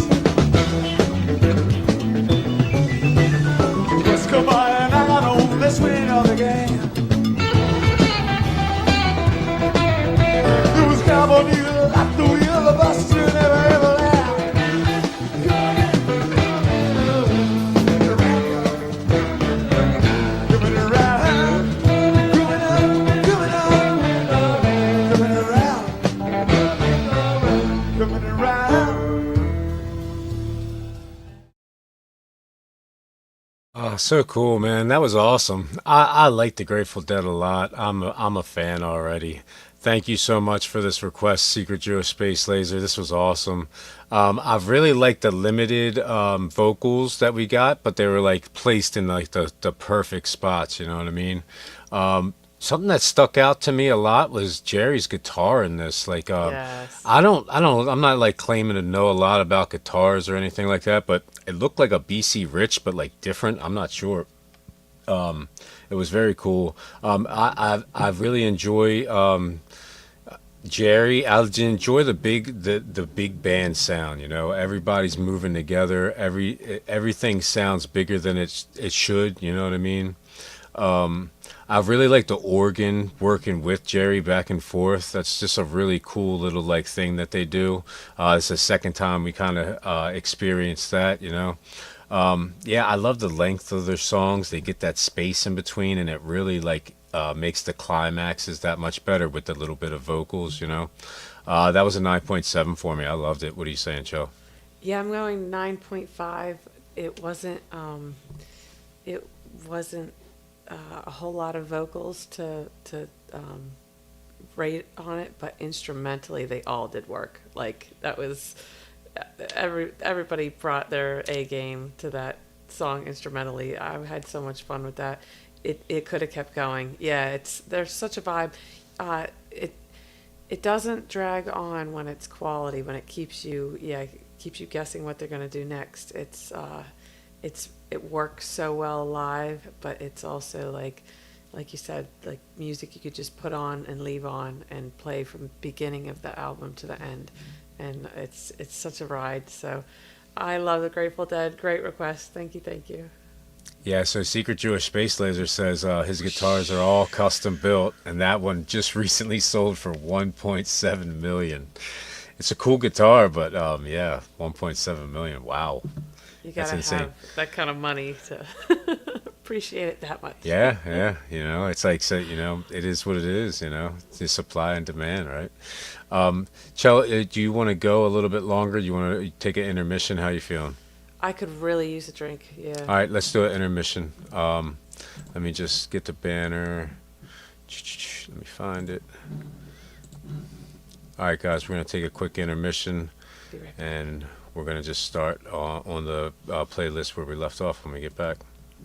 Speaker 8: Just come on out on this win of the game. There was cowboy needle at the wheel, the bus to never ever land. Coming around, coming up, coming up, coming around, coming around.
Speaker 1: Oh, so cool, man. That was awesome. I like the Grateful Dead a lot. I'm a fan already. Thank you so much for this request, Secret Jewish Space Laser. This was awesome. I've really liked the limited vocals that we got, but they were like placed in like the perfect spots, you know what I mean? Something that stuck out to me a lot was Jerry's guitar in this. Like,
Speaker 2: Yes.
Speaker 1: I'm not like claiming to know a lot about guitars or anything like that, but it looked like a BC Rich, but like different. I'm not sure. It was very cool. I really enjoy Jerry. I enjoy the big band sound. You know, everybody's moving together. Everything sounds bigger than it should. You know what I mean? I really like the organ working with Jerry back and forth. That's just a really cool little like thing that they do. It's the second time we kind of experienced that, you know. Yeah, I love the length of their songs. They get that space in between, and it really like makes the climaxes that much better with the little bit of vocals, you know. That was a 9.7 for me. I loved it. What are you saying, Joe?
Speaker 2: Yeah, I'm going 9.5. It wasn't a whole lot of vocals to rate on it, but instrumentally they all did work. Like that was everybody brought their A game to that song instrumentally. I had so much fun with that. It could have kept going. Yeah, there's such a vibe. It doesn't drag on when it's quality, when it keeps you guessing what they're gonna do next. It works so well live, but it's also like you said, like music you could just put on and leave on and play from beginning of the album to the end, and it's such a ride. So I love the Grateful Dead. Great request. Thank you.
Speaker 1: Yeah, so Secret Jewish Space Laser says his guitars are all custom built, and that one just recently sold for 1.7 million. It's a cool guitar, but yeah, 1.7 million. Wow.
Speaker 2: You
Speaker 1: That's
Speaker 2: gotta
Speaker 1: insane.
Speaker 2: have that kind of money to appreciate it that much.
Speaker 1: Yeah, you know, it's like, so, you know, it is what it is, you know, it's supply and demand, right? Chell, do you want to go a little bit longer? Do you want to take an intermission? How you feeling?
Speaker 2: I could really use a drink. Yeah.
Speaker 1: All right, let's do an intermission. Let me just get the banner. Let me find it. All right, guys, we're going to take a quick intermission,
Speaker 2: Be right back.
Speaker 1: and we're going to just start on the playlist where we left off when we get back.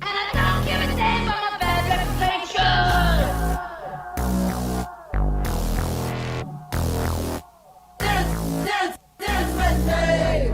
Speaker 4: And I don't give a damn about my bad reputation. Dance with me. Dance with me.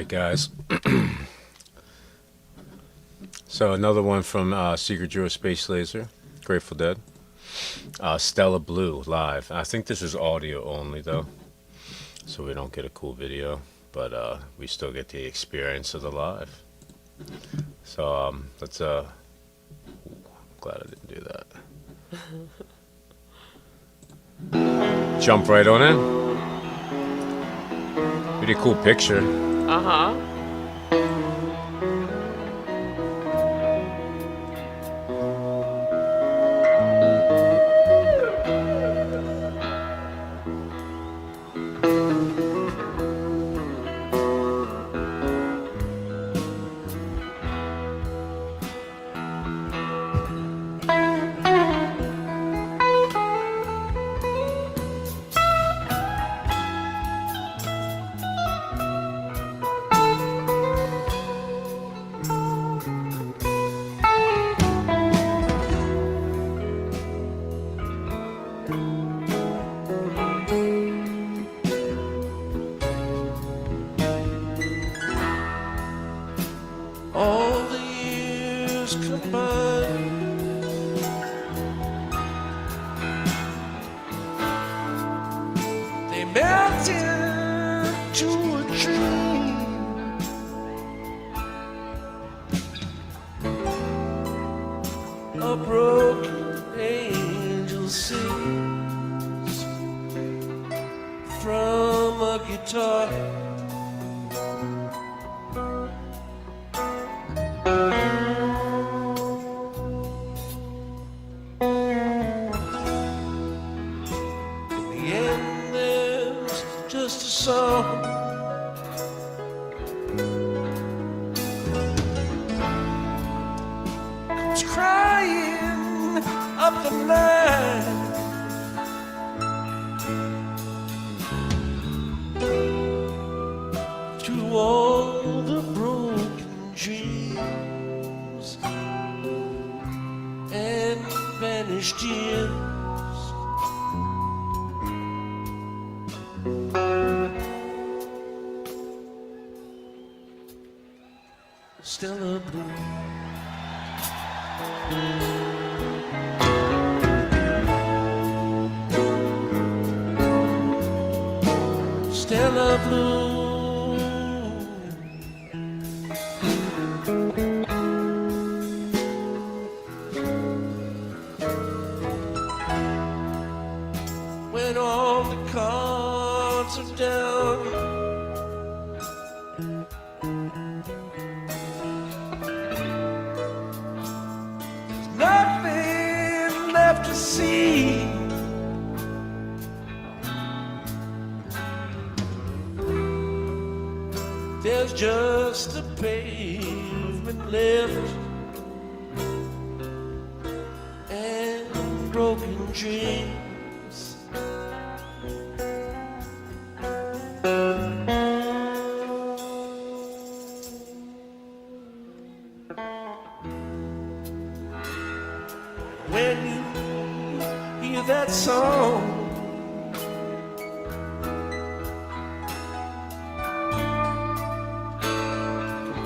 Speaker 1: right, guys. So another one from Secret Drawer Space Laser, Grateful Dead. Stella Blue live. I think this is audio only though, so we don't get a cool video, but we still get the experience of the live. So let's I'm glad I didn't do that. Jump right on in. Pretty cool picture.
Speaker 2: Uh-huh.
Speaker 6: All the years combined, they melt into a dream. A broken angel sings from a guitar. Comes crying up the line. To all the broken dreams and vanished years. Stella Blue. Stella Blue. When all the cards are down, to see. There's just a pavement left and broken dreams. When you hear that song,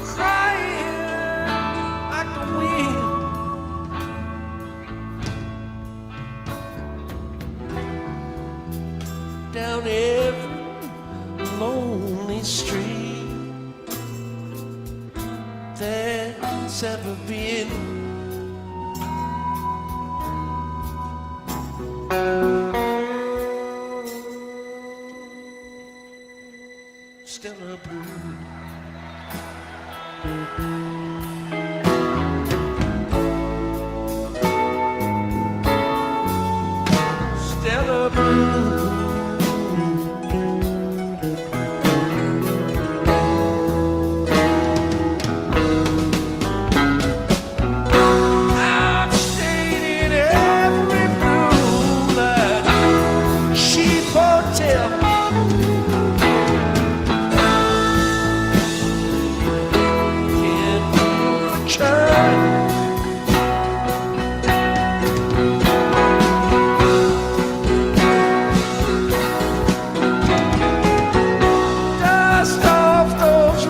Speaker 6: crying like the wind, down every lonely street that's ever been. Stella Blue. Stella Blue. I've stayed in every moonlight cheap hotel. Dust off those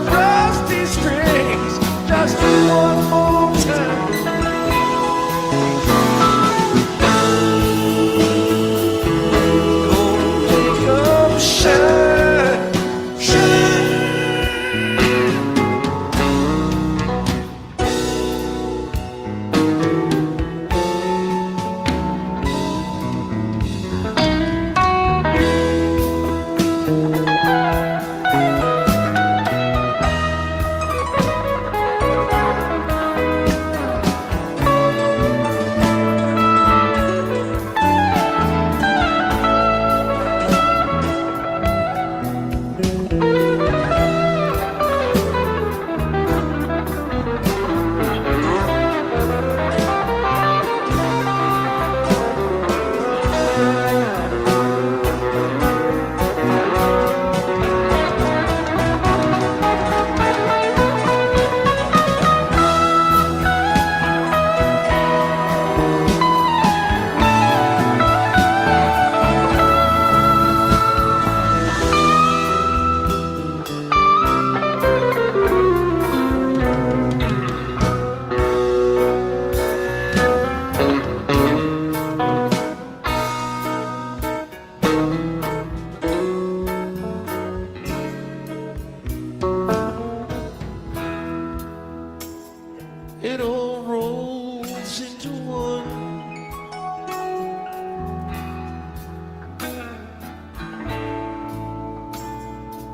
Speaker 9: it all rolls into one.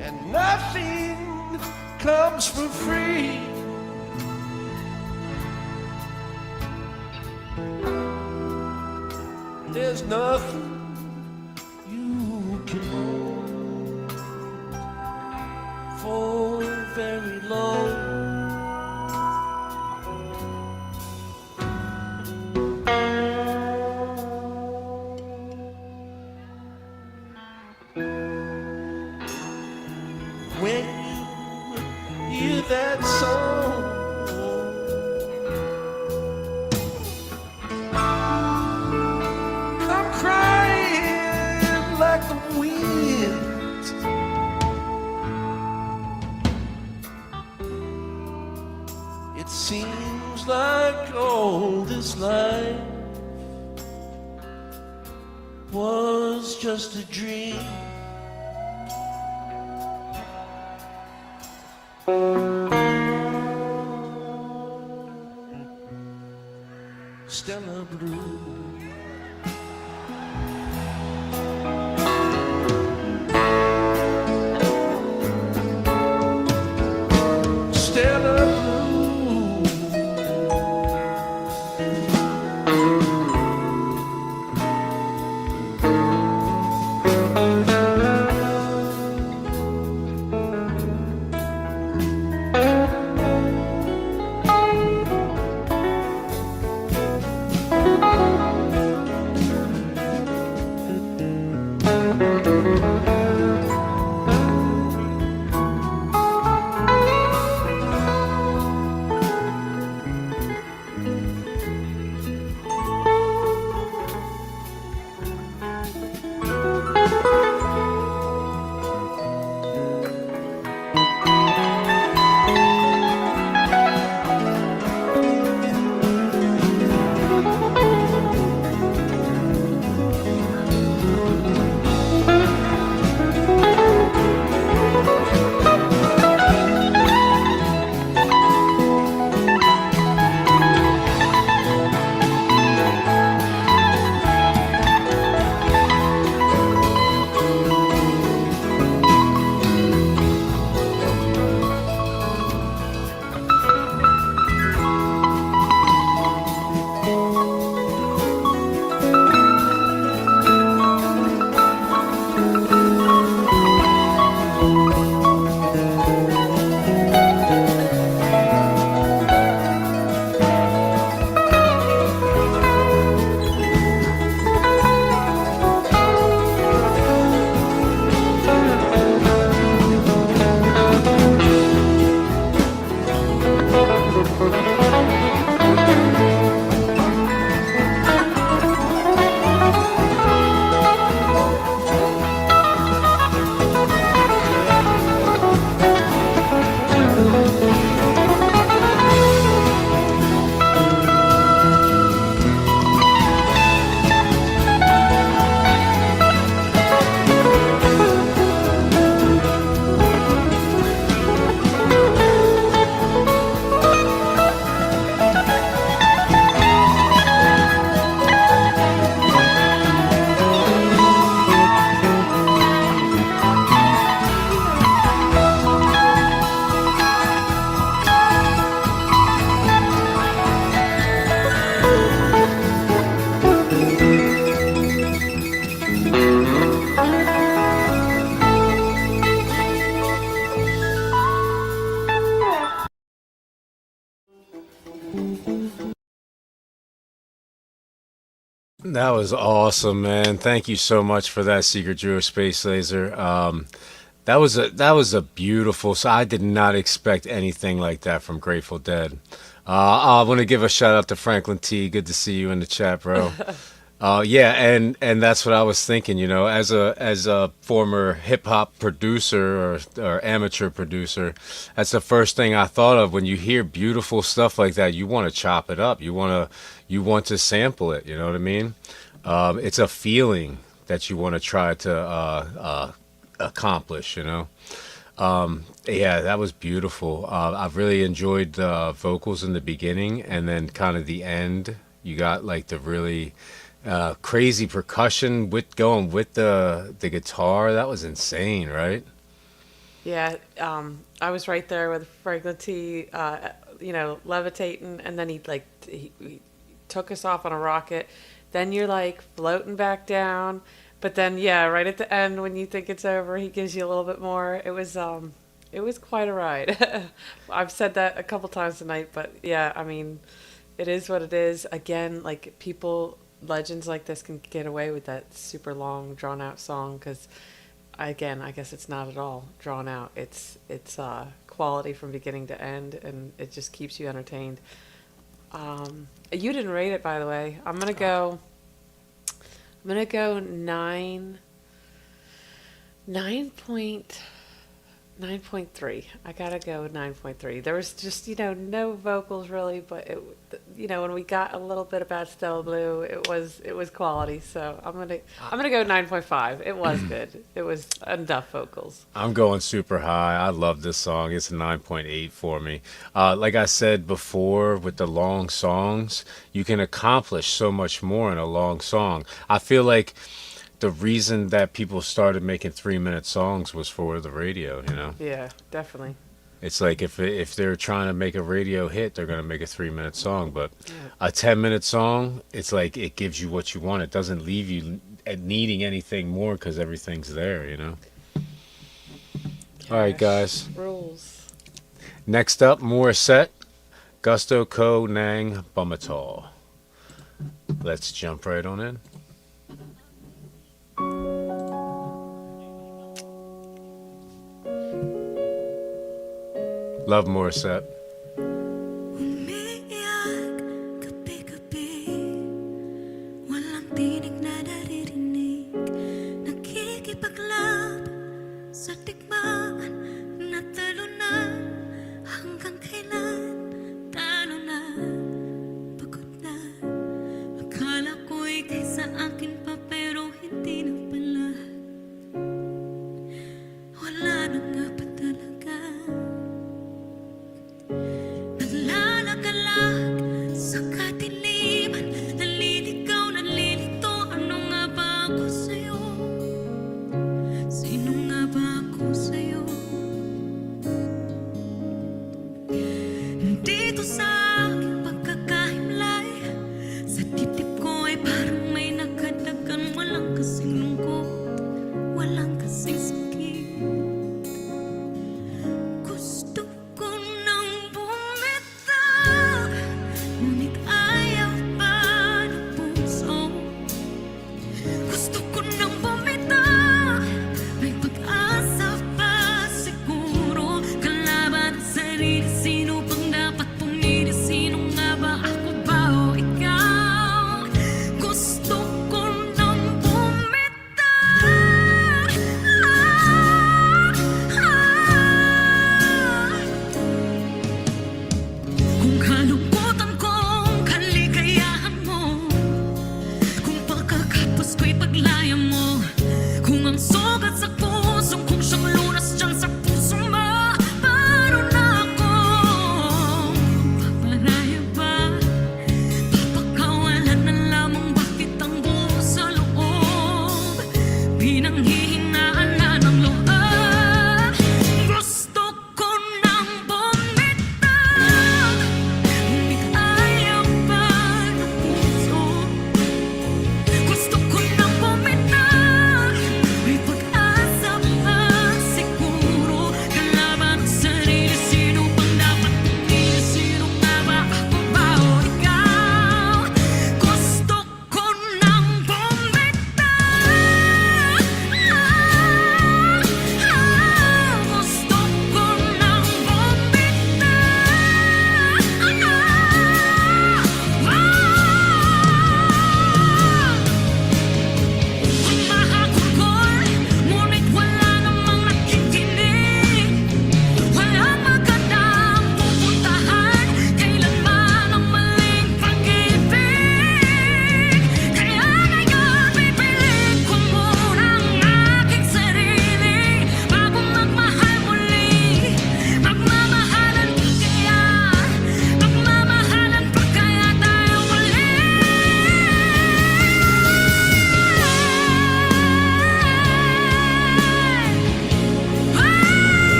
Speaker 9: And nothing comes for free. There's nothing you can hold for very long. When you hear that song, I'm crying like the wind. It seems like all this life was just a dream. Stella Blue. Stella Blue.
Speaker 1: That was awesome, man. Thank you so much for that, Secret Jewish Space Laser. That was a beautiful. So I did not expect anything like that from Grateful Dead. I want to give a shout out to Franklin T. Good to see you in the chat, bro. Yeah, and that's what I was thinking. You know, as a former hip hop producer or amateur producer, that's the first thing I thought of when you hear beautiful stuff like that. You want to chop it up. You want to sample it. You know what I mean? It's a feeling that you want to try to accomplish. You know. Yeah, that was beautiful. I've really enjoyed the vocals in the beginning, and then kind of the end. You got like the really crazy percussion with going with the guitar. That was insane, right?
Speaker 2: Yeah, I was right there with Franklin T. Levitating, and then he took us off on a rocket. Then you're like floating back down, but then yeah, right at the end when you think it's over, he gives you a little bit more. It was quite a ride. I've said that a couple times tonight, but yeah, I mean, it is what it is. Again, like people, legends like this can get away with that super long, drawn out song because, again, I guess it's not at all drawn out. It's quality from beginning to end, and it just keeps you entertained. You didn't rate it, by the way. I'm gonna go 9.3. I gotta go with 9.3. There was just, no vocals really, but when we got a little bit about Stella Blue, it was quality. So I'm gonna go 9.5. It was good. It was enough vocals.
Speaker 1: I'm going super high. I love this song. It's a 9.8 for me. Like I said before, with the long songs, you can accomplish so much more in a long song. I feel like the reason that people started making 3-minute songs was for the radio.
Speaker 2: Yeah, definitely.
Speaker 1: It's like if they're trying to make a radio hit, they're gonna make a 3-minute song. But a 10-minute song, it's like it gives you what you want. It doesn't leave you needing anything more because everything's there. All right, guys.
Speaker 2: Rules.
Speaker 1: Next up, Morissette, Gusto Co Nang Bumitaw. Let's jump right on in. Love Morissette.
Speaker 4: Umiiyak gabi-gabi, walang tinig na naririnig, nakikipaglab sa digmaan, natalo na, hanggang kailan, talo na, pagod na, akala ko'y kaysa akin pa pero hindi na pala, wala na nga pa talaga.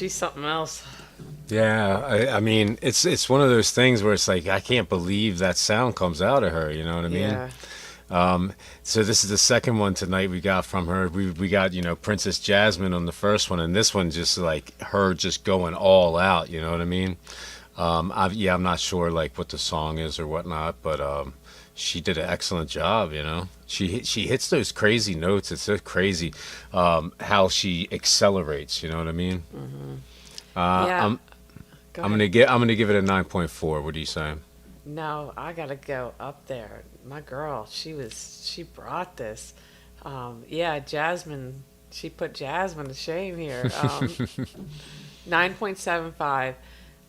Speaker 2: she's something else.
Speaker 1: Yeah, I mean, it's one of those things where it's like I can't believe that sound comes out of her. You know what I mean?
Speaker 2: Yeah.
Speaker 1: So this is the second one tonight we got from her. We got, Princess Jasmine on the first one, and this one just like her just going all out. You know what I mean? I'm not sure like what the song is or whatnot, but she did an excellent job. She hits those crazy notes. It's so crazy how she accelerates. You know what I mean?
Speaker 2: Mm-hmm.
Speaker 1: I'm
Speaker 2: Go
Speaker 1: gonna
Speaker 2: ahead.
Speaker 1: give it a 9.4. What are you saying?
Speaker 2: No, I gotta go up there. My girl, she brought this. Yeah, Jasmine, she put Jasmine to shame here. 9.75.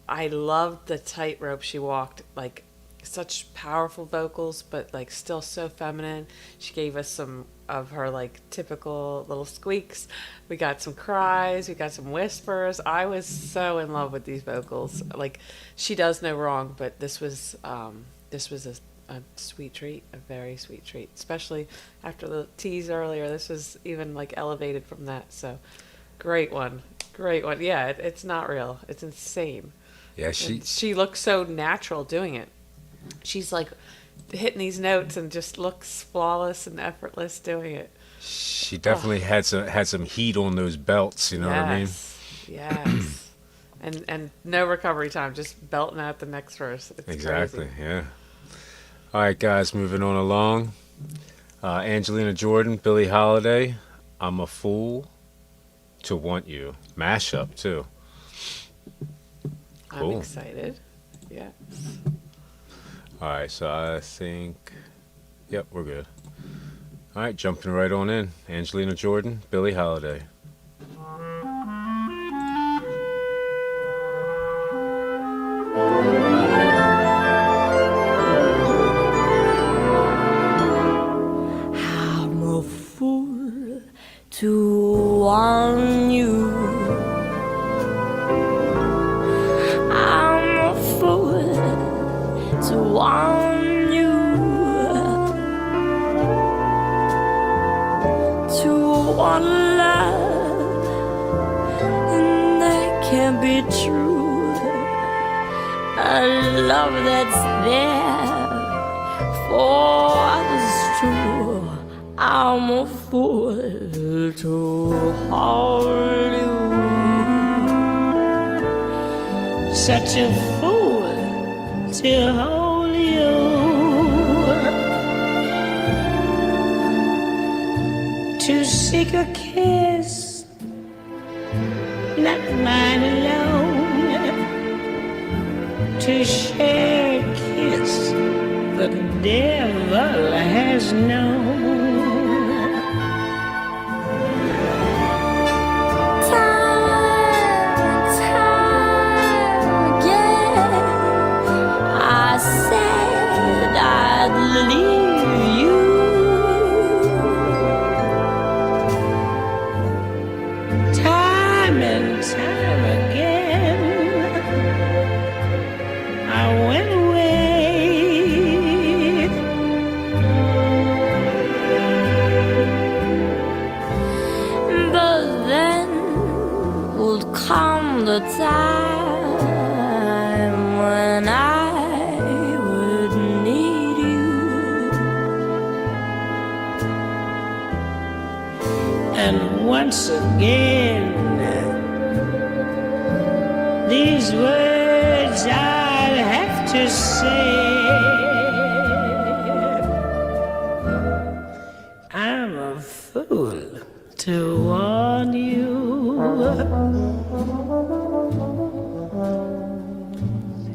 Speaker 2: I loved the tightrope she walked, like such powerful vocals, but like still so feminine. She gave us some of her like typical little squeaks. We got some cries, we got some whispers. I was so in love with these vocals. Like she does no wrong, but this was a sweet treat, a very sweet treat, especially after the tease earlier. This was even like elevated from that. So great one. Yeah, it's not real. It's insane.
Speaker 1: Yeah,
Speaker 2: And she looks so natural doing it. She's like hitting these notes and just looks flawless and effortless doing it.
Speaker 1: She definitely had some heat on those belts. You know what I mean?
Speaker 2: Yes. And no recovery time, just belting out the next verse. It's
Speaker 1: Exactly.
Speaker 2: crazy.
Speaker 1: Yeah. All right, guys, moving on along. Angelina Jordan, Billie Holiday, I'm a Fool to Want You. Mashup, too.
Speaker 2: I'm
Speaker 1: Cool.
Speaker 2: excited. Yes.
Speaker 1: All right, so I think, yep, we're good. All right, jumping right on in. Angelina Jordan, Billie Holiday.
Speaker 10: I'm a fool to want you. I'm a fool to want you. To want love, and that can't be true. A love that's there for others too. I'm a fool to hold you. Such a fool to hold you. To seek a kiss, not mine alone. To share a kiss the devil has known. Time and time again, I said I'd leave you. Time and time again, I went away. But then would come the time when I would need you. And once again, these words I'd have to say. I'm a fool to want you.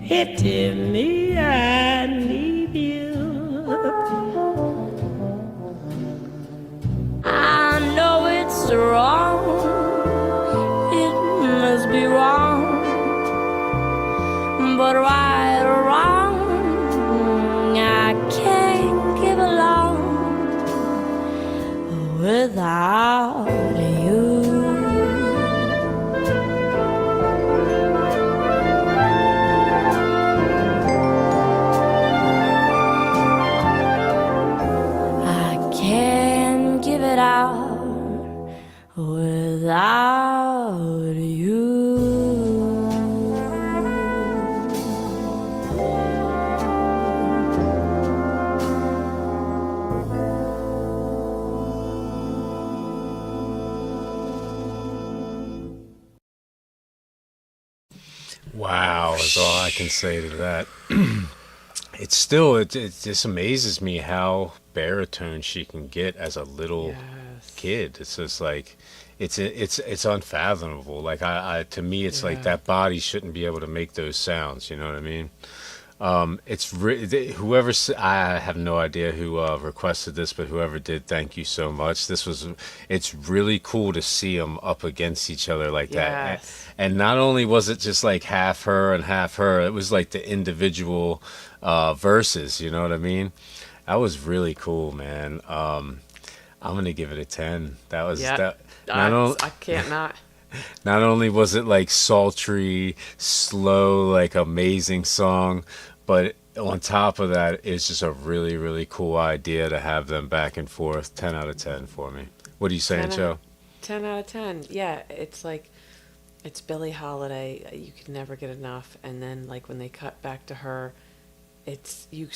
Speaker 10: Pity me, I need you. I know it's wrong. It must be wrong. But right or wrong, I can't give along without you. I can't give it out without you.
Speaker 1: can say to that. It's still, it just amazes me how baritone she can get as a little
Speaker 2: Yes.
Speaker 1: kid. It's just like, it's unfathomable. Like I to me, it's like
Speaker 2: Yeah.
Speaker 1: that body shouldn't be able to make those sounds. You know what I mean? Whoever I have no idea who requested this, but whoever did, thank you so much. It's really cool to see them up against each other like that.
Speaker 2: Yes.
Speaker 1: And not only was it just like half her and half her, it was like the individual verses. You know what I mean? That was really cool, man. I'm gonna give it a 10. That was
Speaker 2: Yeah.
Speaker 1: that.
Speaker 2: I can't not.
Speaker 1: Not only was it like sultry, slow, like amazing song, but on top of that, it's just a really, really cool idea to have them back and forth. 10 out of 10 for me. What are you saying,
Speaker 2: 10
Speaker 1: Joe?
Speaker 2: out, 10 out of 10. Yeah, it's like, it's Billie Holiday. You can never get enough. And then like when they cut back to her, it's you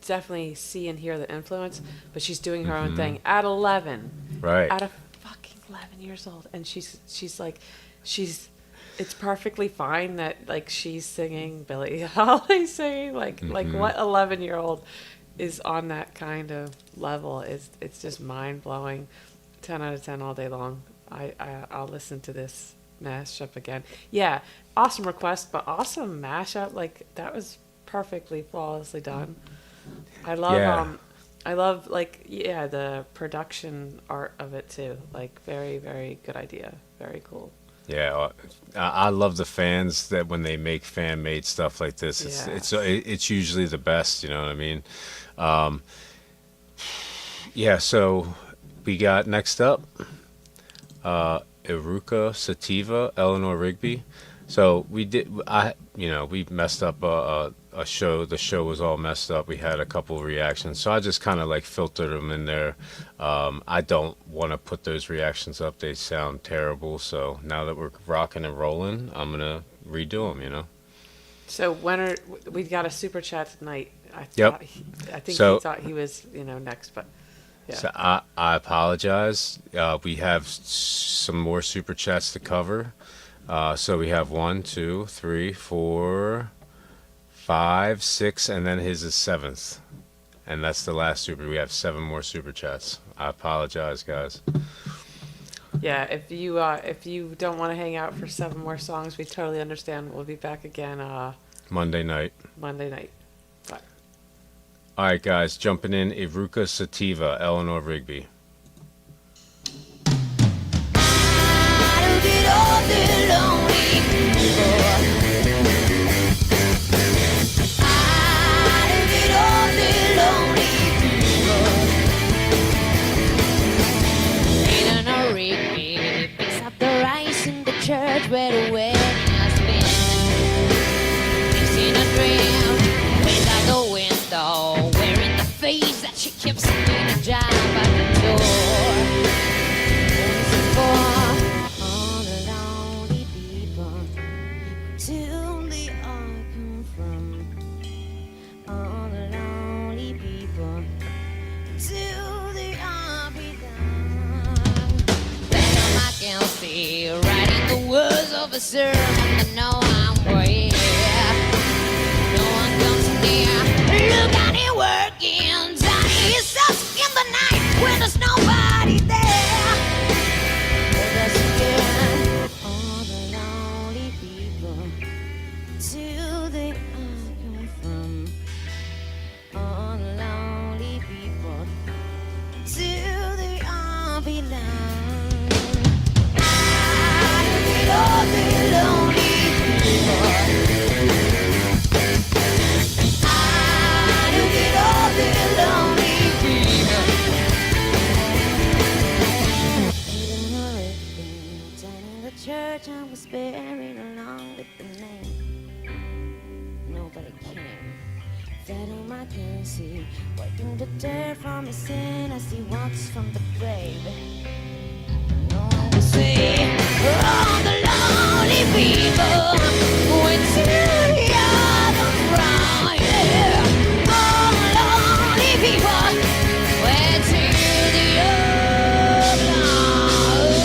Speaker 2: definitely see and hear the influence, but she's doing her own thing at 11.
Speaker 1: Right.
Speaker 2: At a fucking 11 years old, and she's like, it's perfectly fine that like she's singing Billie Holiday singing like what 11-year-old is on that kind of level. It's just mind blowing. 10 out of 10 all day long. I'll listen to this mashup again. Yeah, awesome request, but awesome mashup. Like that was perfectly flawlessly done. I love like the production art of it too. Like very, very good idea. Very cool.
Speaker 1: Yeah, I love the fans that when they make fan made stuff like this, it's usually the best. You know what I mean? Yeah. So we got next up, Eruca Sativa, Eleanor Rigby. So we messed up a show. The show was all messed up. We had a couple of reactions. So I just kind of like filtered them in there. I don't want to put those reactions up. They sound terrible. So now that we're rocking and rolling, I'm going to redo them, you know?
Speaker 2: So we got a super chat tonight. I
Speaker 1: Yep.
Speaker 2: think
Speaker 1: So-
Speaker 2: he thought he was, next, but yeah.
Speaker 1: So I apologize. We have some more super chats to cover. So we have 1, 2, 3, 4, 5, 6, and then his is 7th. And that's the last super. We have 7 more super chats. I apologize, guys.
Speaker 2: Yeah, if you don't want to hang out for 7 more songs, we totally understand. We'll be back again
Speaker 1: Monday night.
Speaker 2: Monday night. Bye.
Speaker 1: All right, guys, jumping in. Eruca Sativa, Eleanor Rigby.
Speaker 10: Eleanor Rigby picks up the rice in the church where the wedding has been. Lives in a dream, waits out the window, wearing the face that she keeps in a job at the door. For all the lonely people, till the I come from. All the lonely people, till the I belong. Then I can see writing the words of a sermon to know I'm great. No one comes near. Look at it working. Johnny is up in the night when there's nobody there. But that's again, all the lonely people, till the I come from. All the lonely people, till the I belong. I look at all the lonely people. I look at all the lonely people. Eleanor Rigby, down in the church I was buried along with the name. Nobody came. Fatty Mackenzie, wiping the dirt from his sin as he walks from the grave. No one will say, all the lonely people went to the other front. Yeah. All the lonely people went to the other front.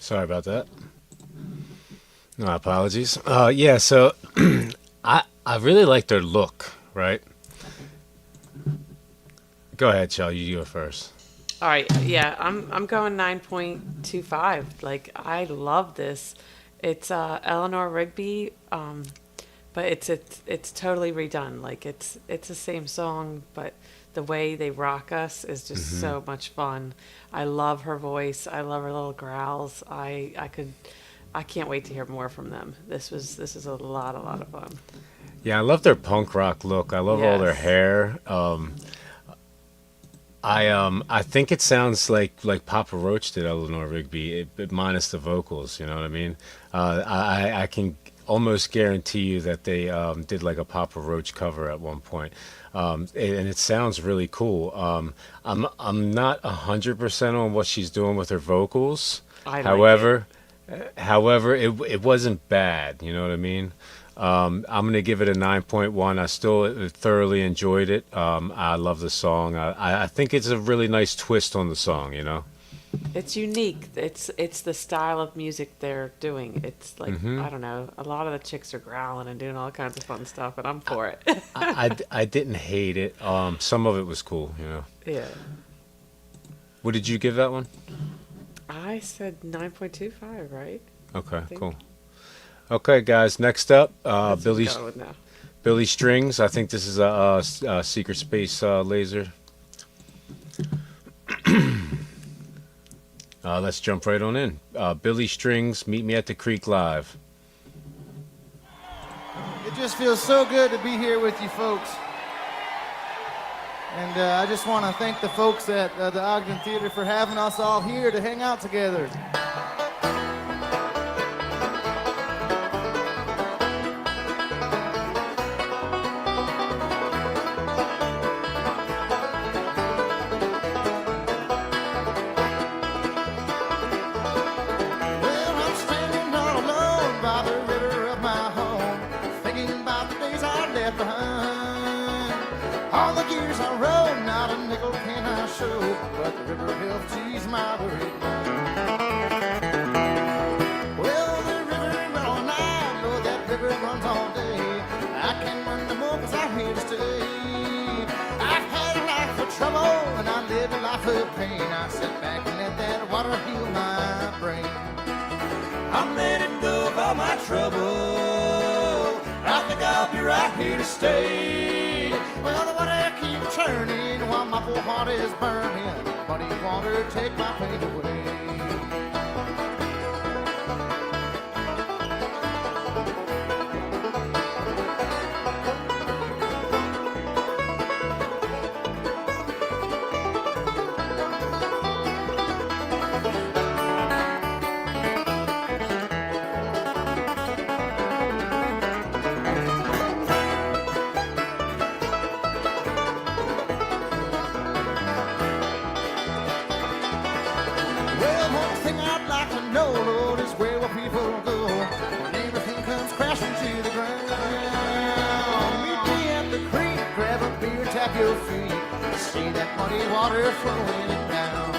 Speaker 1: Sorry about that. No apologies. Yeah, so I really like their look, right? Go ahead, Chell. You go first.
Speaker 2: All right, yeah, I'm going 9.25. Like, I love this. It's Eleanor Rigby, but it's totally redone. Like, it's the same song, but the way they rock us is just so much fun. I love her voice. I love her little growls. I can't wait to hear more from them. This is a lot of fun.
Speaker 1: Yeah, I love their punk rock look. I love all their
Speaker 2: Yes.
Speaker 1: hair. I think it sounds like Papa Roach did Eleanor Rigby, minus the vocals. You know what I mean? I can almost guarantee you that they did like a Papa Roach cover at one point, and it sounds really cool. I'm not 100% on what she's doing with her vocals.
Speaker 2: I like
Speaker 1: However, it wasn't bad. You know what I mean? I'm gonna give it a 9.1. I still thoroughly enjoyed it. I love the song. I think it's a really nice twist on the song. You know.
Speaker 2: It's unique. It's the style of music they're doing. It's like, I don't know. A lot of the chicks are growling and doing all kinds of fun stuff, and I'm for it.
Speaker 1: I didn't hate it. Some of it was cool. You know.
Speaker 2: Yeah.
Speaker 1: What did you give that one?
Speaker 2: I said 9.25, right?
Speaker 1: Okay,
Speaker 2: think.
Speaker 1: cool. Okay, guys. Next up,
Speaker 2: That's what I'm
Speaker 1: Billie's
Speaker 2: going with now.
Speaker 1: Billie Strings. I think this is a secret space laser. Let's jump right on in. Billie Strings, Meet Me at the Creek Live.
Speaker 11: It just feels so good to be here with you folks. And I just want to thank the folks at the Ogden Theater for having us all here to hang out together. Well, I'm standing all alone by the river of my home, thinking about the days I left behind. All the years I rode, not a nickel can I show, but the river helped ease my worried mind. Well, the river run all night, Lord, that river runs all day. I can't run no more 'cause I'm here to stay. I've had a life of trouble and I lived a life of pain. I sit back and let that water heal my brain.
Speaker 9: I'm letting go of all my trouble. I think I'll be right here to stay.
Speaker 11: Well, the water keeps churning while my poor heart is burning. Muddy water, take my pain away. Well, one thing I'd like to know, Lord, is where will people go when everything comes crashing to the ground? Meet me at the creek, grab a beer, tap your feet, see that muddy water flowing down.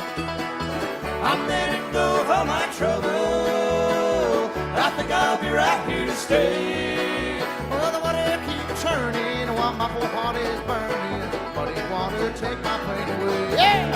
Speaker 9: I'm letting go of all my trouble. I think I'll be right here to stay.
Speaker 11: Well, the water keeps churning while my poor heart is burning. Muddy water, take my pain away. Yeah!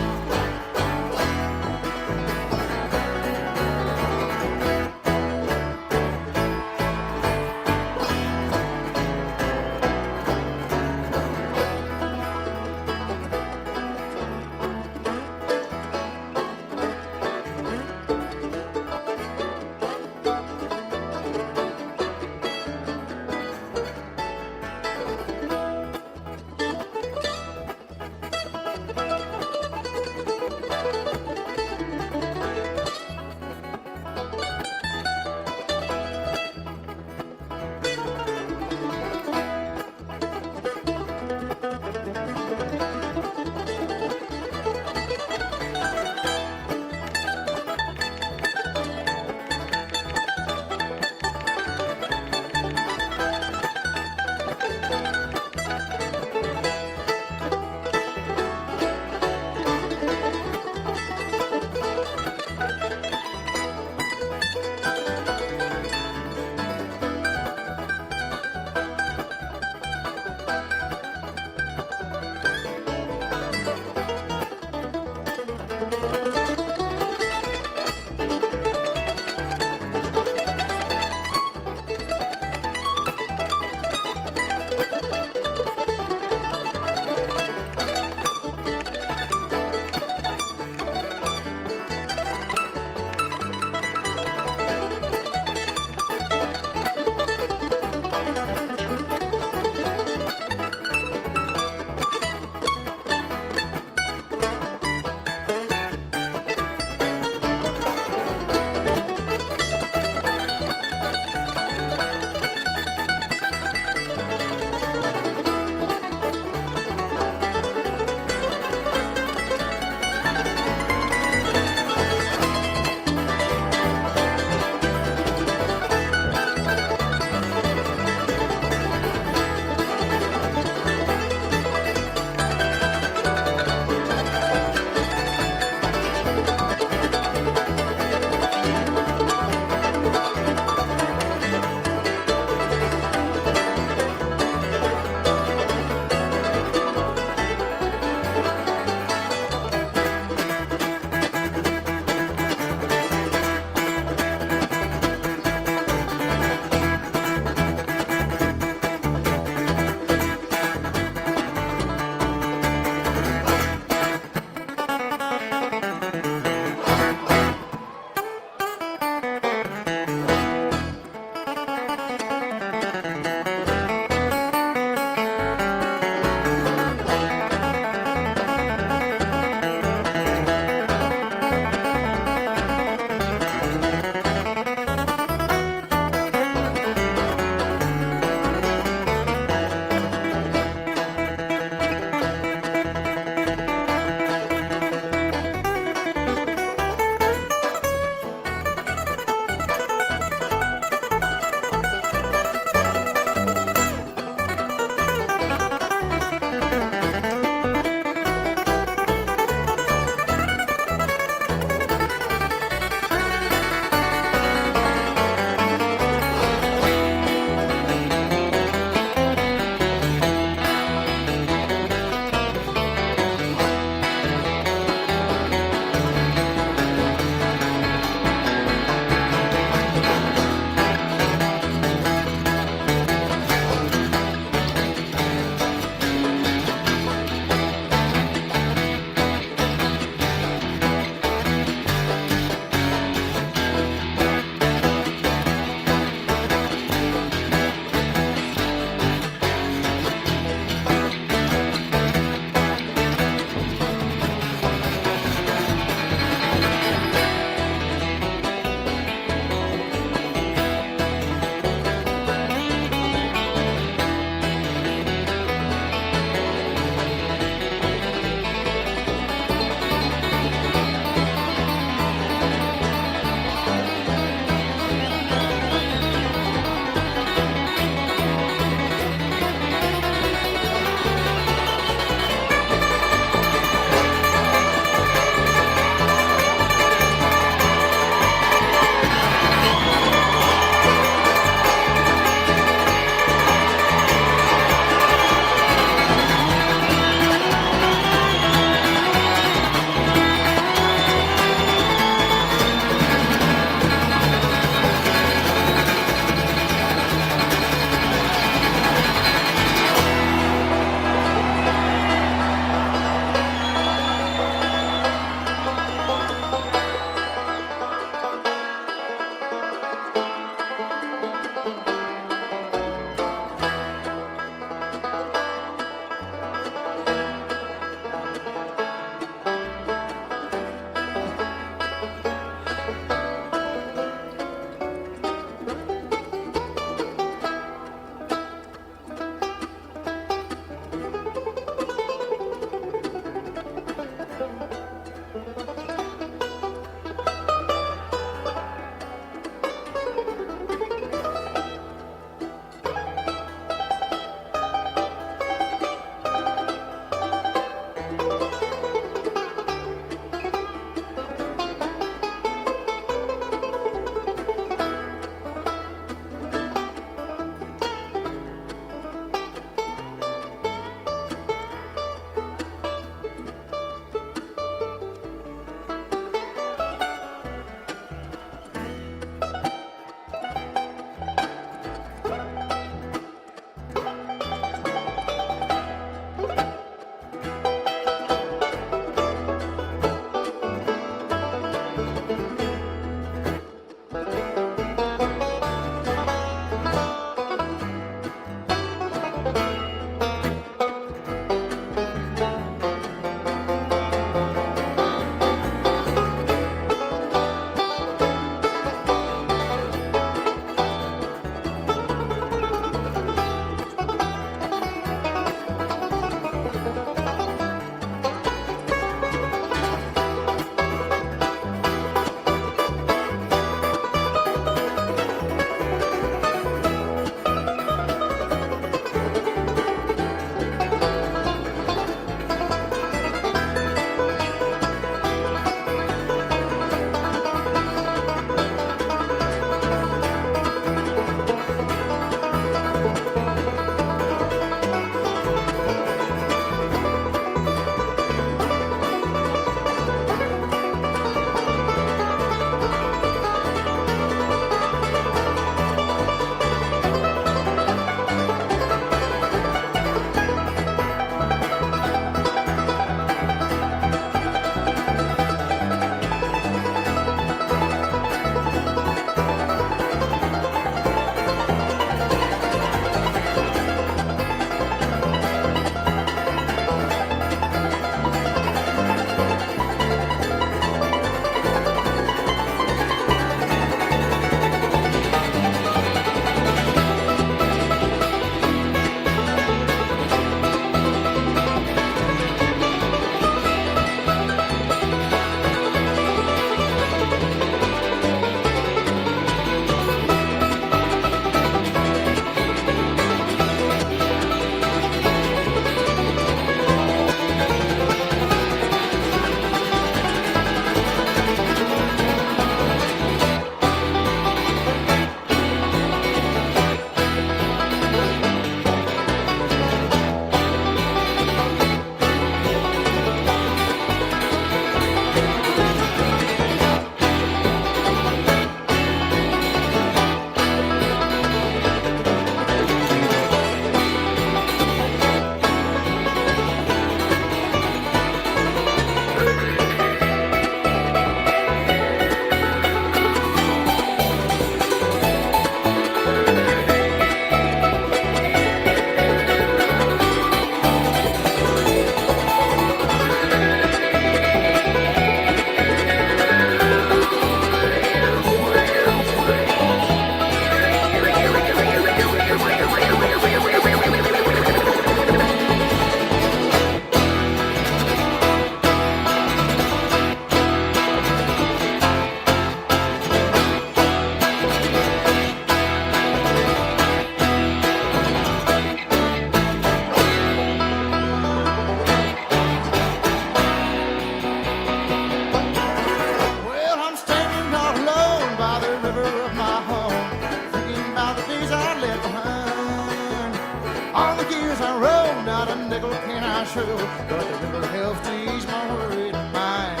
Speaker 11: but the river helps to ease my worried mind.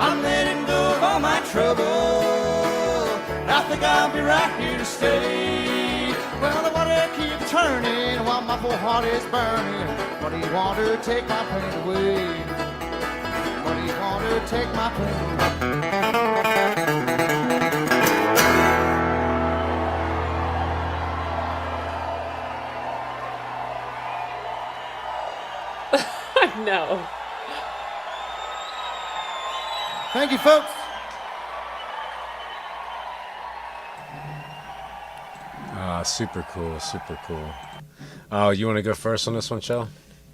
Speaker 9: I'm letting go of all my trouble. I think I'll be right here to stay.
Speaker 11: Well, the water keeps turning while my poor heart is burning. But he want to take my pain away. But he want to take my pain away.
Speaker 2: No.
Speaker 11: Thank you, folks.
Speaker 1: Super cool, super cool. Oh, you want to go first on this one, Shell?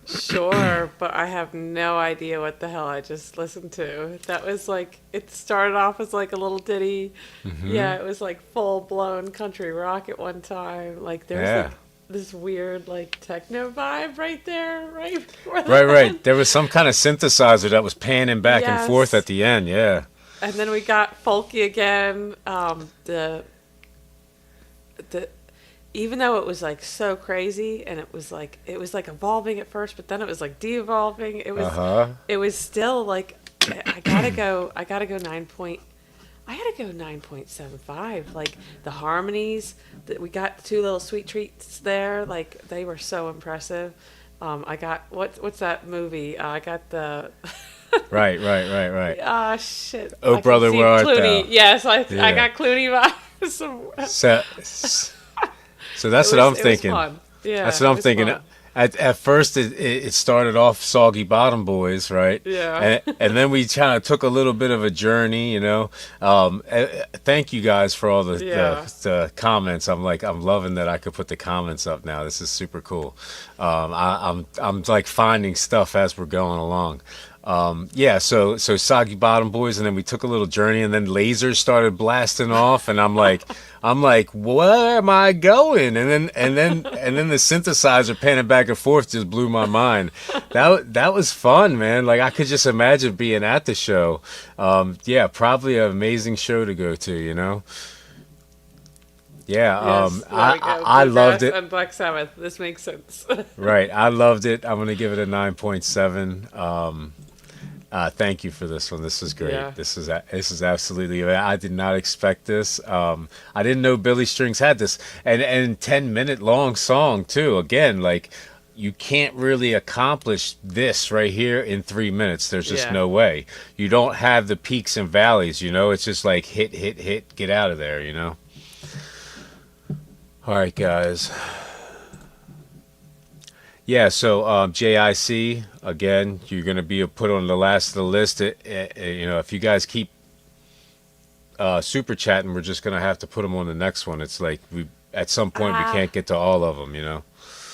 Speaker 2: Sure, but I have no idea what the hell I just listened to. That was like, it started off as like a little ditty. Yeah, it was like full blown country rock at one time. Like there's like this weird like techno vibe right there, right before that.
Speaker 1: Right. There was some kind of synthesizer that was panning back and forth at the end. Yeah.
Speaker 2: And then we got folky again. The even though it was like so crazy and it was like evolving at first, but then it was like de-evolving. It was still like I gotta go 9.75. Like the harmonies that we got, the two little sweet treats there, like they were so impressive. I got what's that movie? I got the
Speaker 1: Right.
Speaker 2: Ah, shit.
Speaker 1: Oh, brother, where art
Speaker 2: Clooney.
Speaker 1: thou?
Speaker 2: Yes, I got Clooney vibes.
Speaker 1: So that's what I'm thinking.
Speaker 2: Yeah,
Speaker 1: that's what I'm thinking.
Speaker 2: Fun.
Speaker 1: At first, it started off Soggy Bottom Boys, right?
Speaker 2: Yeah.
Speaker 1: And then we kind of took a little bit of a journey, you know. Thank you guys for all the comments. I'm loving that I could put the comments up now. This is super cool. I'm like finding stuff as we're going along. So Soggy Bottom Boys, and then we took a little journey, and then lasers started blasting off, and I'm like, where am I going? And then the synthesizer panning back and forth just blew my mind. That was fun, man. Like I could just imagine being at the show. Probably an amazing show to go to, you know. Yeah, I loved it.
Speaker 2: And Black Sabbath. This makes sense.
Speaker 1: Right, I loved it. I'm gonna give it a 9.7. Thank you for this one. This is great.
Speaker 2: Yeah.
Speaker 1: This is absolutely. I did not expect this. I didn't know Billy Strings had this, and 10-minute long song too. Again, like you can't really accomplish this right here in 3 minutes. There's just no way. You don't have the peaks and valleys. You know, it's just like hit, get out of there. You know. All right, guys. Yeah, so JIC, again, you're going to be put on the last of the list. If you guys keep super chatting, we're just going to have to put them on the next one. It's like at some point we can't get to all of them, you know.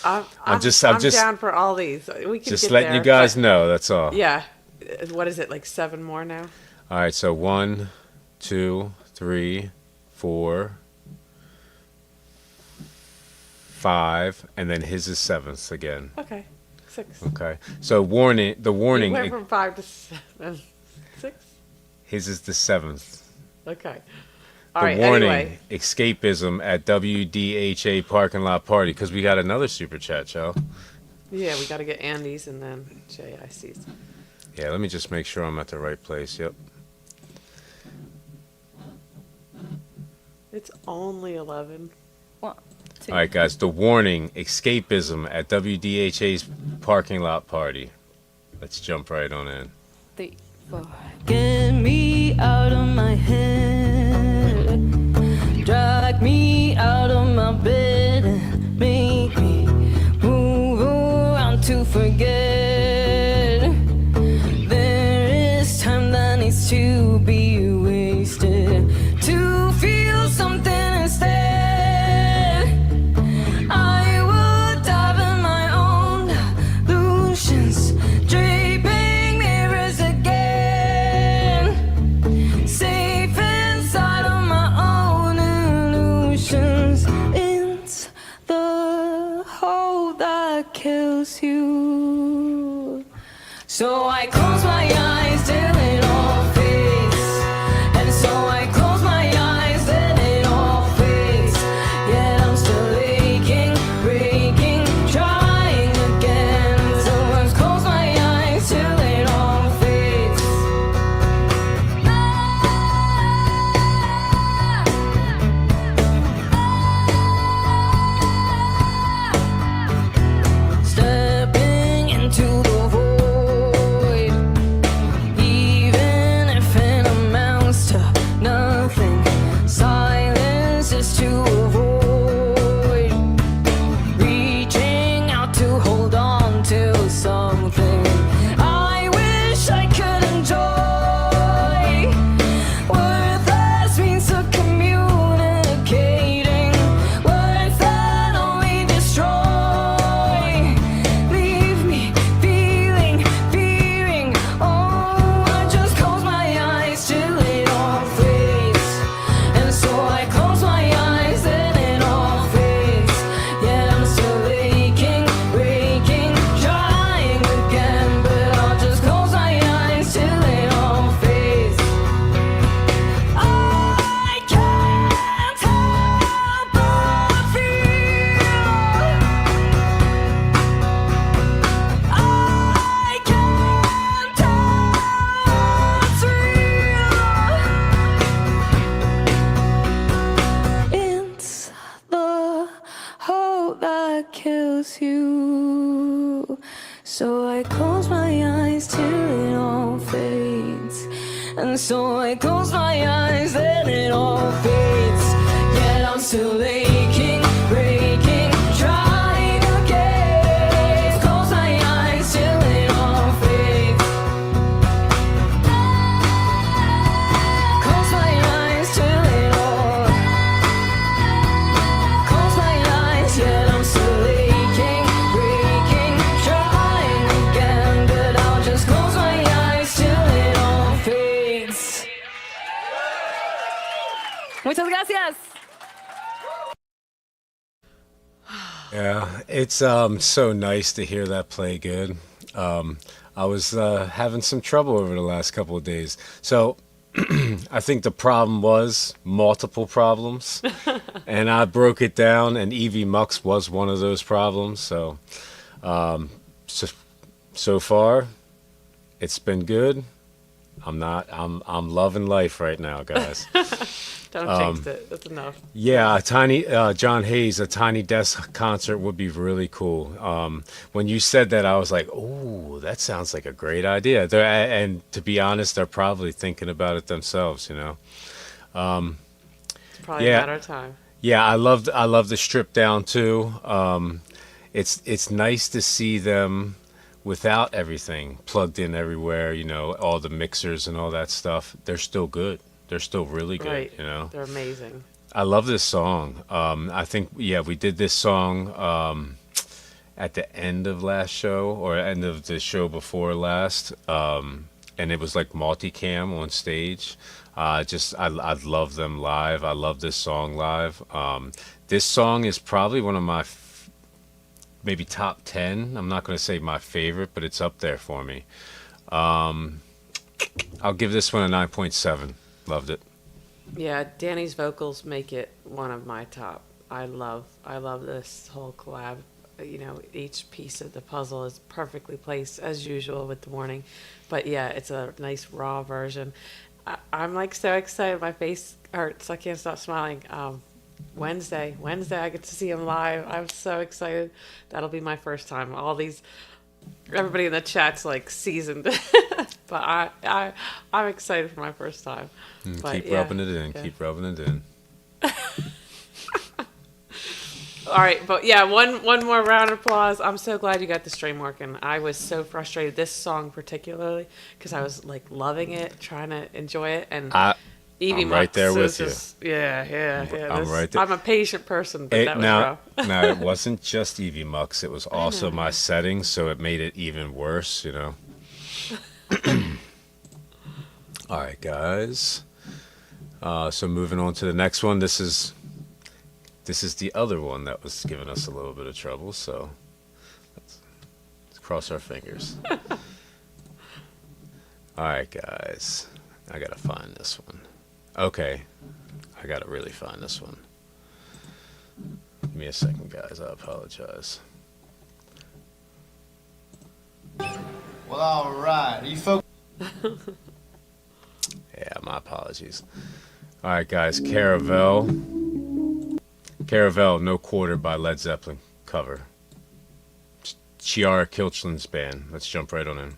Speaker 2: I'm just down for all these. We can
Speaker 1: just
Speaker 2: get
Speaker 1: letting
Speaker 2: there,
Speaker 1: you guys know, that's all.
Speaker 2: Yeah. What is it, like 7 more now?
Speaker 1: All right, so 1, 2, 3, 4, 5, and then his is 7th again.
Speaker 2: Okay, 6.
Speaker 1: Okay, so warning. The warning.
Speaker 2: We went from 5 to 7. 6.
Speaker 1: His is the 7th.
Speaker 2: Okay.
Speaker 1: The
Speaker 2: All right.
Speaker 1: warning.
Speaker 2: Anyway.
Speaker 1: Escapism at WDHA parking lot party, because we got another super chat, Joe.
Speaker 2: Yeah, we got to get Andy's and then JIC's.
Speaker 1: Yeah, let me just make sure I'm at the right place. Yep.
Speaker 2: It's only 11.
Speaker 1: All right, guys. The warning. Escapism at WDHA's parking lot party. Let's jump right on in.
Speaker 10: 3, 4. Get me out of my head, drag me out of my bed, make me move around to forget. There is time that needs to be wasted to feel something instead. I will dive in my own illusions, draping mirrors again, safe inside of my own illusions. It's the hole that kills you. So I close my eyes till it all fades, and so I close my eyes till it all fades. Yet I'm still aching, breaking, trying again. So I'm cold.
Speaker 5: And so I close my eyes, then it all fades. Yet I'm still aching, breaking, trying again. Close my eyes till it all fades. Close my eyes till it all. Close my eyes, yet I'm still aching, breaking, trying again. But I'll just close my eyes till it all fades. Muchas gracias.
Speaker 1: Yeah, it's so nice to hear that play good. I was having some trouble over the last couple of days. So I think the problem was multiple problems. And I broke it down, and Evie Mux was one of those problems. So so far it's been good. I'm loving life right now, guys.
Speaker 2: Don't jinx it. That's enough.
Speaker 1: Yeah, John Hayes, a Tiny Desk concert would be really cool. When you said that, I was like, "Oh, that sounds like a great idea." And to be honest, they're probably thinking about it themselves, you know.
Speaker 2: It's probably
Speaker 1: Yeah.
Speaker 2: a matter of time.
Speaker 1: Yeah, I love the strip down too. It's nice to see them without everything plugged in everywhere. You know, all the mixers and all that stuff. They're still good. They're still really good.
Speaker 2: Right.
Speaker 1: You know.
Speaker 2: They're amazing.
Speaker 1: I love this song. I think, yeah, we did this song at the end of last show or end of the show before last, and it was like multicam on stage. I love them live. I love this song live. This song is probably one of my maybe top 10. I'm not going to say my favorite, but it's up there for me. I'll give this one a 9.7. Loved it.
Speaker 2: Yeah, Danny's vocals make it one of my top. I love this whole collab. You know, each piece of the puzzle is perfectly placed as usual with the warning. But yeah, it's a nice raw version. I'm like so excited. My face hurts. I can't stop smiling. Wednesday, I get to see him live. I'm so excited. That'll be my first time. Everybody in the chat's like seasoned, but I'm excited for my first time.
Speaker 1: Keep rubbing it in. Yeah. Keep rubbing it in.
Speaker 2: All right, but yeah, one more round of applause. I'm so glad you got the stream working. I was so frustrated this song particularly because I was like loving it, trying to enjoy it, and Evie
Speaker 1: I'm right there with you.
Speaker 2: Yeah.
Speaker 1: I'm right there.
Speaker 2: I'm a patient person, but that was rough.
Speaker 1: Now, it wasn't just Evie Mux. It was also my settings, so it made it even worse, you know. All right, guys. So moving on to the next one. This is the other one that was giving us a little bit of trouble, so let's cross our fingers. All right, guys. I got to find this one. Okay, I gotta really find this one. Give me a second, guys. I apologize.
Speaker 11: Well, all right. Are you folks?
Speaker 1: Yeah, my apologies. All right, guys. Caravel, No Quarter by Led Zeppelin cover. Chiara Kilchlin's band. Let's jump right on in.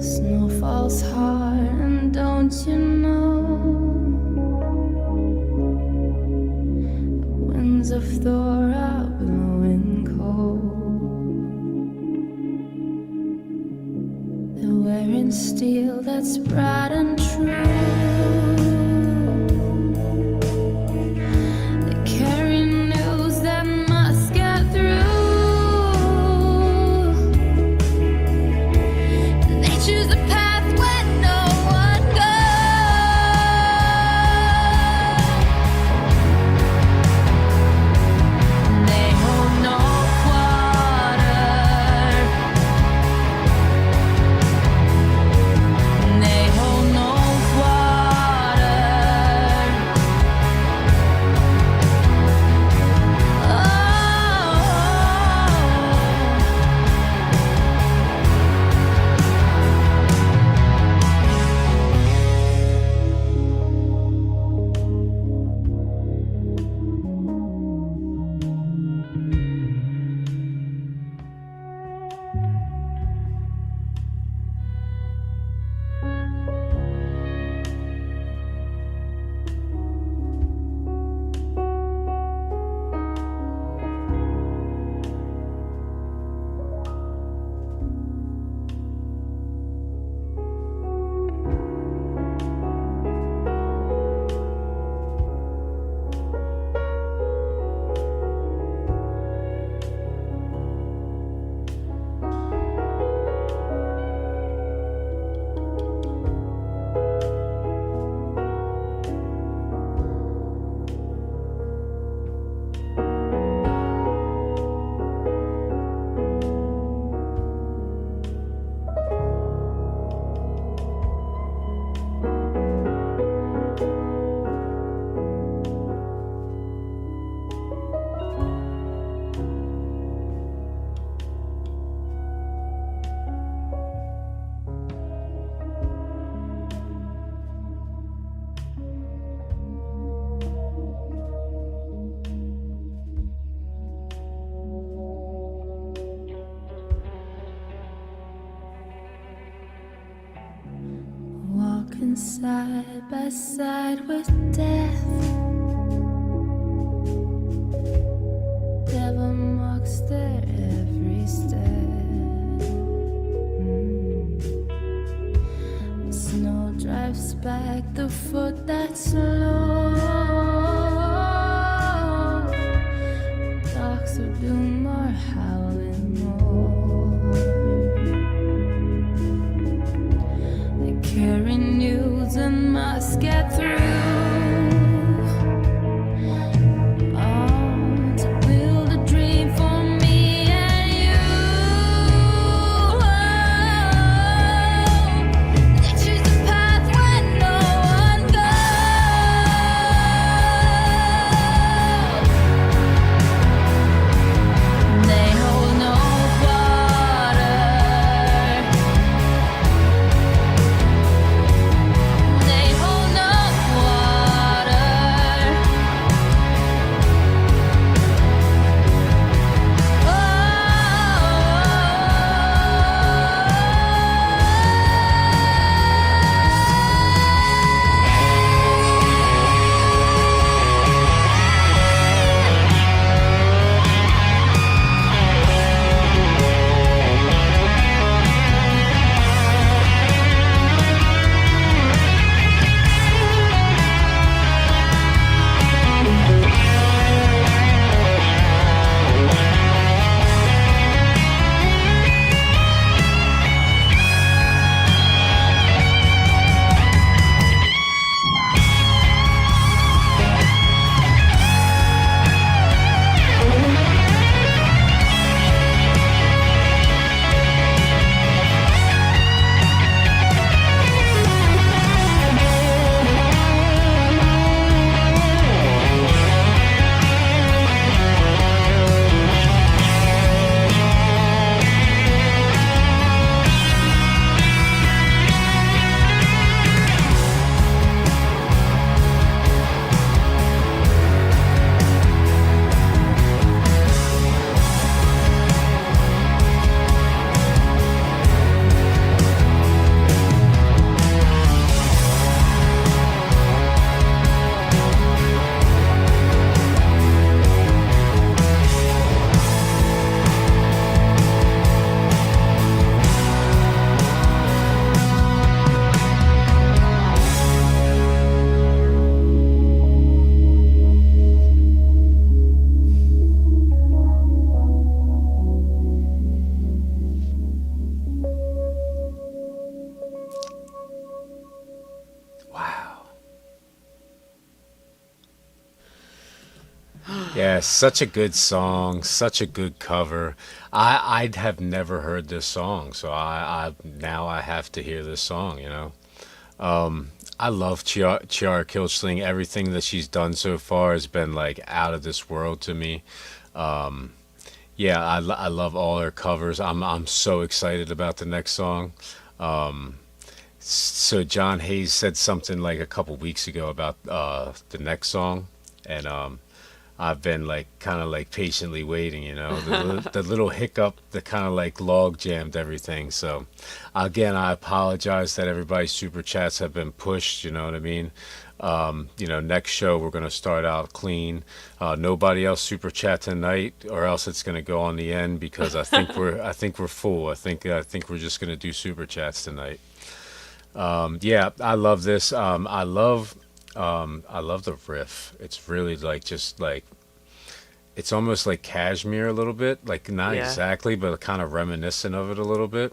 Speaker 4: Snow falls hard, and don't you know? The winds of Thor are blowing cold. They're wearing steel that's bright and true. They carry news that must get through. They choose a path where no one goes. They hold no quarter. They hold no water. Walking side by side with death. Devil marks their every step. The snow drives back the foot that's slow. Dogs of doom are howling more. They carry news and must get through. To build a dream for me and you. They choose the path where no one goes.
Speaker 1: Yeah, such a good song, such a good cover. I'd have never heard this song, so I now I have to hear this song, you know. I love Chiara Kilchling. Everything that she's done so far has been like out of this world to me. Yeah, I love all her covers. I'm so excited about the next song. So John Hayes said something like a couple weeks ago about the next song, and I've been like kind of like patiently waiting, you know, the little hiccup that kind of like log jammed everything. So again, I apologize that everybody's super chats have been pushed, you know what I mean? You know, next show we're going to start out clean. Nobody else super chat tonight, or else it's going to go on the end because I think we're full. I think we're just going to do super chats tonight. Yeah, I love this. I love the riff. It's really like just like it's almost like Cashmere a little bit, like not
Speaker 2: Yeah.
Speaker 1: exactly, but kind of reminiscent of it a little bit.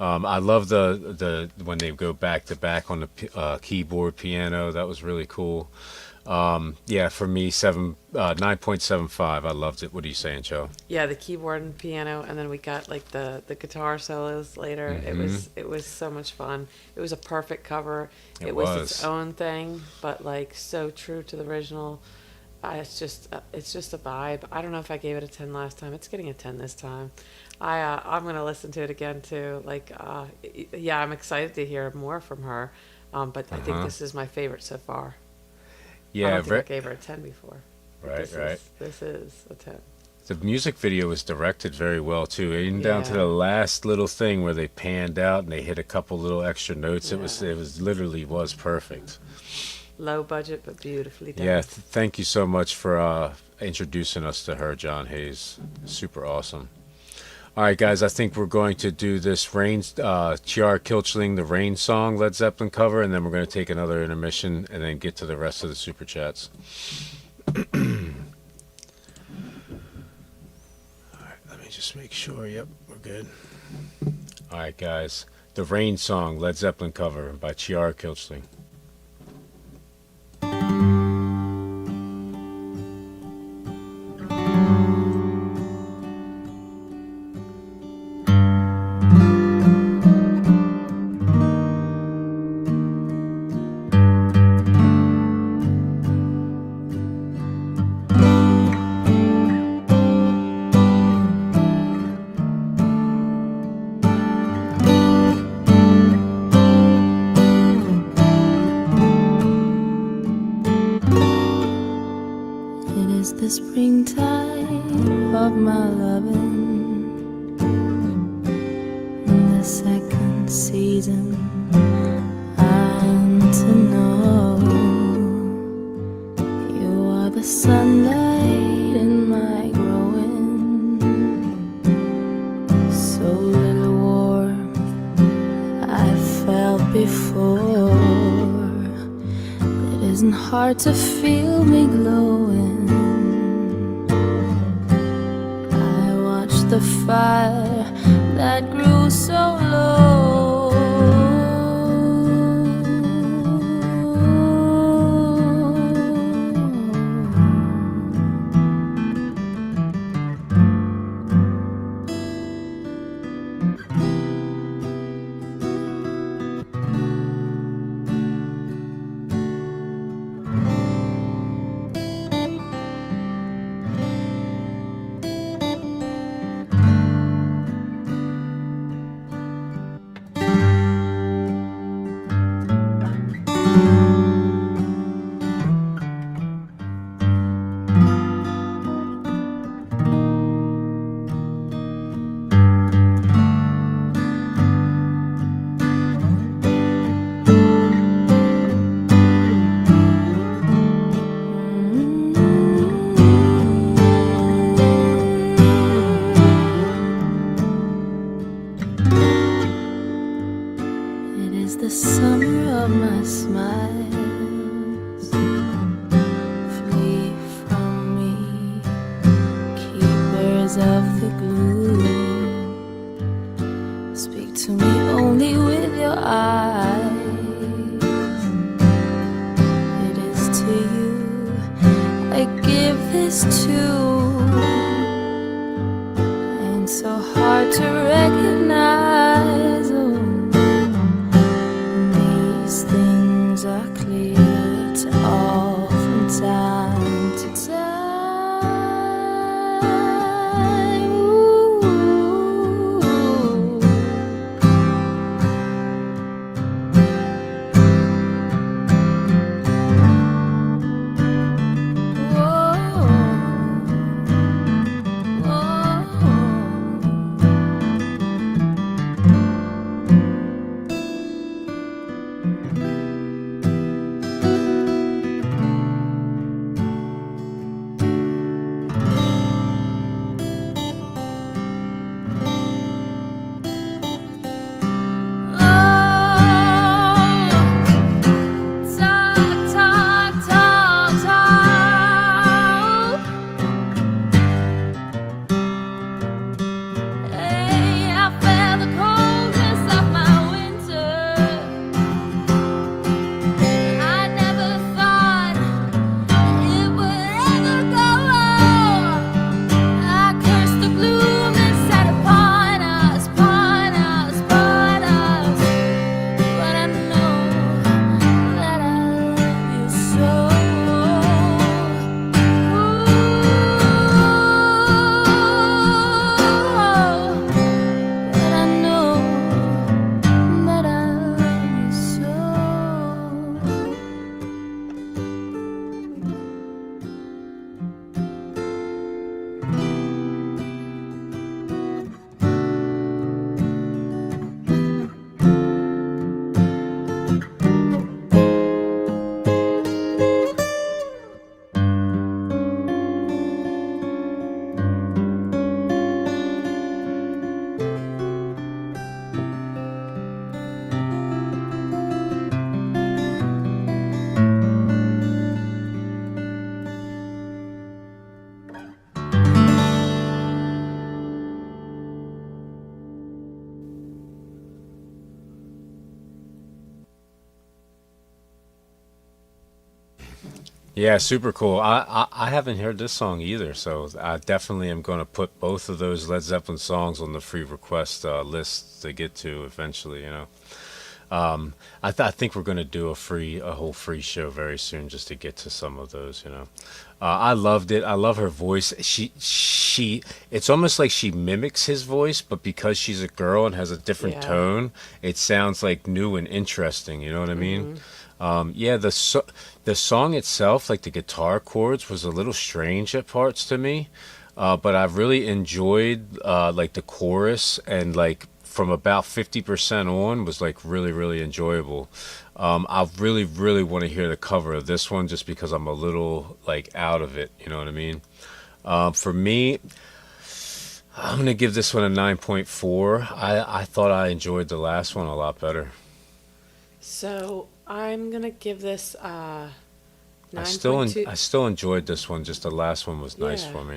Speaker 1: I love the when they go back to back on the keyboard piano. That was really cool. Yeah, for me, 9.75. I loved it. What are you saying, Joe?
Speaker 2: Yeah, the keyboard and piano, and then we got like the guitar solos later. It was so much fun. It was a perfect cover. It was its own thing, but like so true to the original. It's just a vibe. I don't know if I gave it a 10 last time. It's getting a 10 this time. I'm gonna listen to it again too. Like, yeah, I'm excited to hear more from her. But I think this is my favorite so far.
Speaker 1: Yeah,
Speaker 2: I don't think I gave her a 10 before.
Speaker 1: Right.
Speaker 2: This is a 10.
Speaker 1: The music video was directed very well too, even down to
Speaker 2: Yeah.
Speaker 1: the last little thing where they panned out and they hit a couple little extra notes.
Speaker 2: Yeah.
Speaker 1: It was literally was perfect.
Speaker 2: Low budget, but beautifully done.
Speaker 1: Yeah, thank you so much for introducing us to her, John Hayes. Super awesome. All right, guys, I think we're going to do this Rain, Chiara Kilchling, the Rain song, Led Zeppelin cover, and then we're going to take another intermission and then get to the rest of the super chats. All right, let me just make sure. Yep, we're good. All right, guys, the Rain song, Led Zeppelin cover by Chiara Kilchling.
Speaker 4: The springtime of my loving, the second season I'm to know. You are the sunlight in my growing, so little warmth I felt before. It isn't hard to feel me glowing. The fire that grew so low. is too, and so hard to recognize. Oh, these things are clear to all from time to time. Ooh.
Speaker 1: Yeah, super cool. I haven't heard this song either, so I definitely am going to put both of those Led Zeppelin songs on the free request list to get to eventually. I think we're going to do a whole free show very soon just to get to some of those. I loved it. I love her voice. It's almost like she mimics his voice, but because she's a girl and has a different tone, it sounds like new and interesting. You know what I mean? Yeah, the song itself, like the guitar chords, was a little strange at parts to me, but I really enjoyed like the chorus, and like from about 50% on was like really, really enjoyable. I really, really want to hear the cover of this one just because I'm a little like out of it. You know what I mean? For me, I'm gonna give this one a 9.4. I thought I enjoyed the last one a lot better.
Speaker 2: So I'm gonna give this 9.2.
Speaker 1: I still enjoyed this one. Just the last one was nice for me,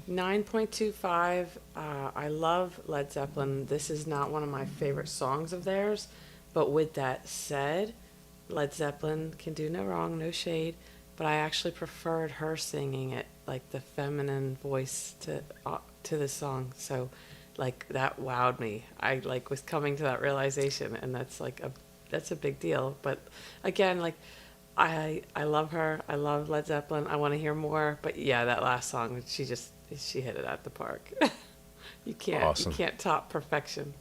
Speaker 2: 9.25. I love Led Zeppelin. This is not one of my favorite songs of theirs, but with that said, Led Zeppelin can do no wrong, no shade. But I actually preferred her singing it, like the feminine voice to the song. So, like that wowed me. I like was coming to that realization, and that's a big deal. But again, like I love her. I love Led Zeppelin. I want to hear more. But yeah, that last song, she hit it at the park. You can't top perfection.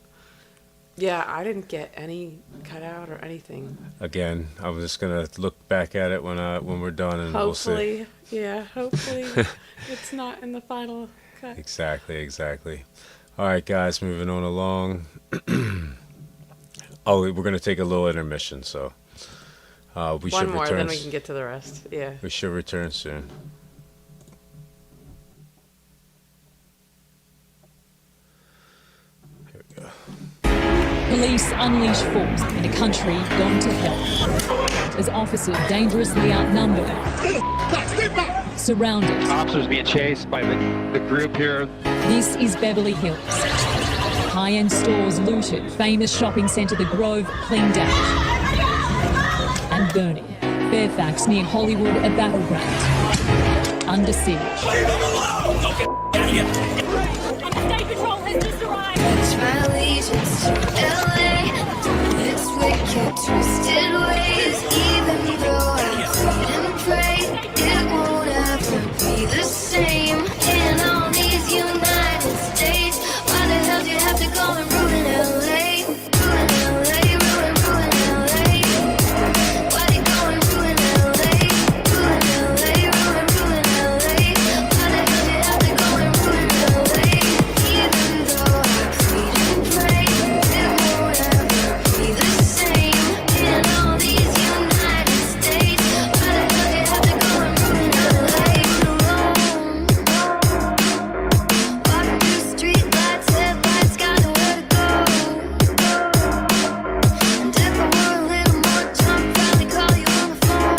Speaker 2: Yeah, I didn't get any cutout or anything.
Speaker 1: Again, I'm just gonna look back at it when we're done, and we'll see.
Speaker 2: Hopefully it's not in the final cut.
Speaker 1: Exactly. All right, guys, moving on along. Oh, we're gonna take a little intermission, so we should return.
Speaker 2: One more, then we can get to the rest. Yeah.
Speaker 1: We should return soon.
Speaker 12: Police unleash force in a country gone to hell. As officers dangerously outnumbered, surrounded.
Speaker 13: Officers being chased by the group here.
Speaker 12: This is Beverly Hills. High-end stores looted, famous shopping centre The Grove cleaned out. And burning. Fairfax near Hollywood, a battleground. Under Siege.
Speaker 4: State Patrol has just arrived.
Speaker 10: Pledge my allegiance to LA and its wicked, twisted ways. Even though I plead and pray, it won't ever be the same. In all these United States, why the hell do you have to go and ruin LA? Ruin LA, ruin LA. Why do you go and ruin LA? Ruin LA, ruin LA. Why the hell do you have to go and ruin LA? Even though I plead and pray, it won't ever be the same. In all these United States, why the hell do you have to go and ruin LA alone? Walking through street lights, headlights, got nowhere to go. And if I were a little more drunk, probably call you on the phone.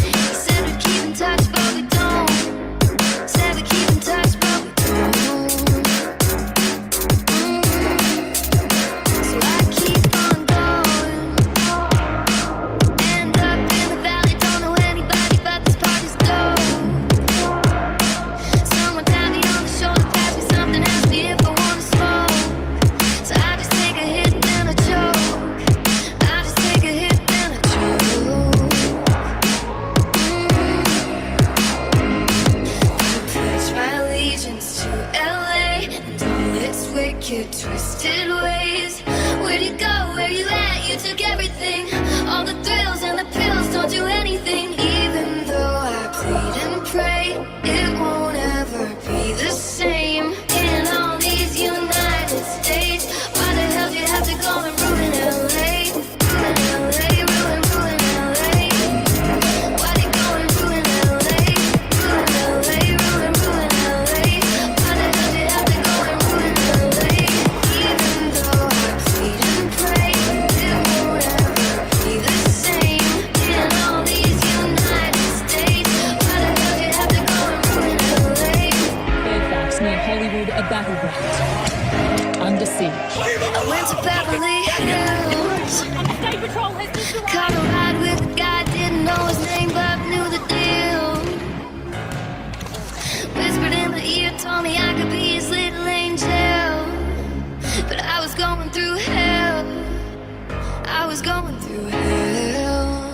Speaker 10: You said we keep in touch, but we don't. Said we keep in touch, but we don't. So I keep on going. End up in the valley, don't know anybody, but this party's dope. Someone tap me on the shoulder, pass me something, ask me if I wanna smoke. So I just take a hit, then I choke. I just take a hit, then I choke. Pledge my allegiance to LA and all its wicked, twisted ways. Where'd you go? Where you at? You took everything. All the thrills and the pills don't do anything. Even though I plead and pray, it won't ever be the same. In all these United States, why the hell do you have to go and ruin LA? Ruin LA, ruin LA. Why do you go and ruin LA? Ruin LA, ruin LA. Why the hell do you have to go and ruin LA? Even though I plead and pray, it won't ever be the same. In all these United States, why the hell do you have to go and ruin LA?
Speaker 12: Fairfax near Hollywood, a battleground. Under Siege.
Speaker 10: I went to Beverly Hills.
Speaker 4: State Patrol has just arrived.
Speaker 10: Caught a ride with a guy, didn't know his name, but knew the deal. Whispered in the ear, told me I could be his little angel. But I was going through hell. I was going through hell.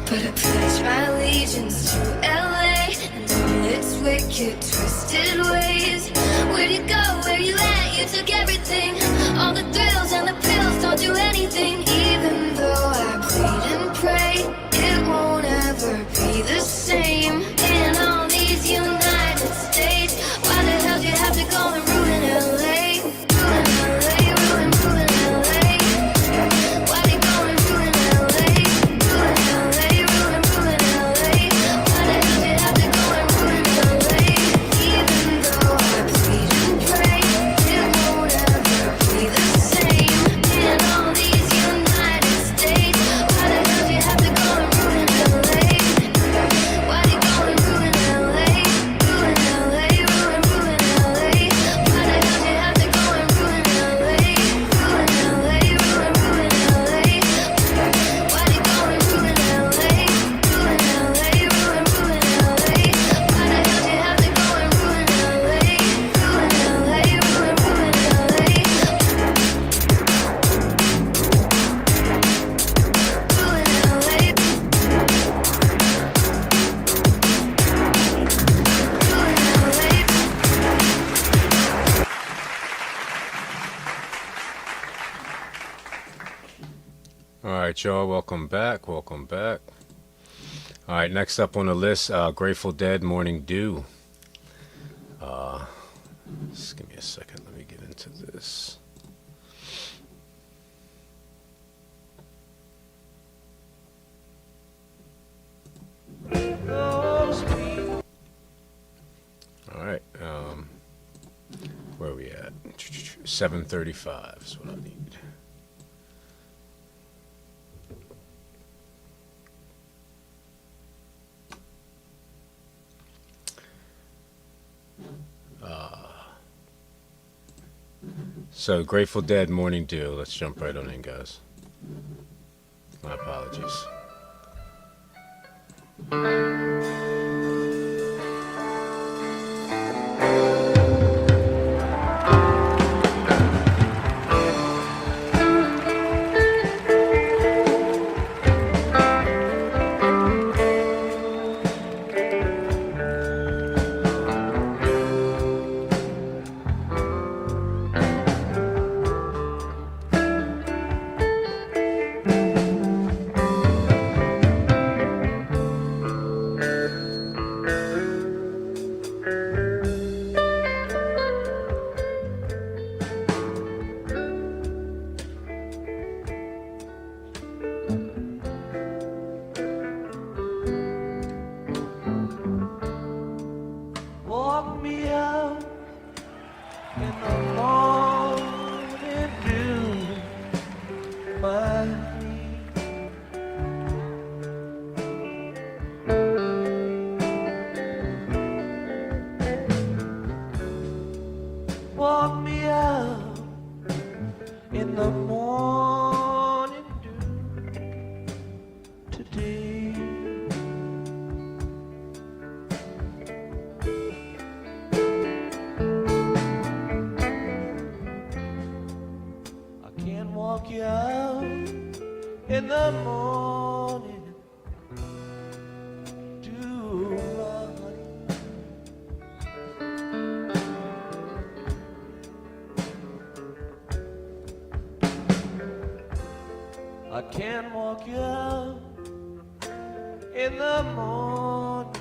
Speaker 10: But I pledge my allegiance to LA and all its wicked, twisted ways. Where'd you go? Where you at? You took everything. All the thrills and the pills don't do anything. Even though I plead and pray, it won't ever be the same. In all these United States, why the hell do you have to go and ruin LA? Ruin LA, ruin LA. Why do you go and ruin LA? Ruin LA, ruin LA. Why the hell do you have to go and ruin LA? Even though I plead and pray, it won't ever be the same. In all these United States, why the hell do you have to go and ruin LA? Why do you go and ruin LA? Ruin LA, ruin LA. Why the hell do you have to go and ruin LA? Ruin LA, ruin LA. Why do you go and ruin LA? Ruin LA, ruin LA. Why the hell do you have to go and ruin LA? Ruin LA, ruin LA.
Speaker 1: All right, y'all. Welcome back. Welcome back. All right, next up on the list, Grateful Dead, Morning Dew. Just give me a second. Let me get into this. All right. Where are we at? 7:35 is what I need. So, Grateful Dead, Morning Dew. Let's jump right on in, guys. My apologies.
Speaker 8: Walk me out in the morning dew by me. Walk me out in the morning dew today. I can't walk you out in the morning dew, honey. I can't walk you out in the morning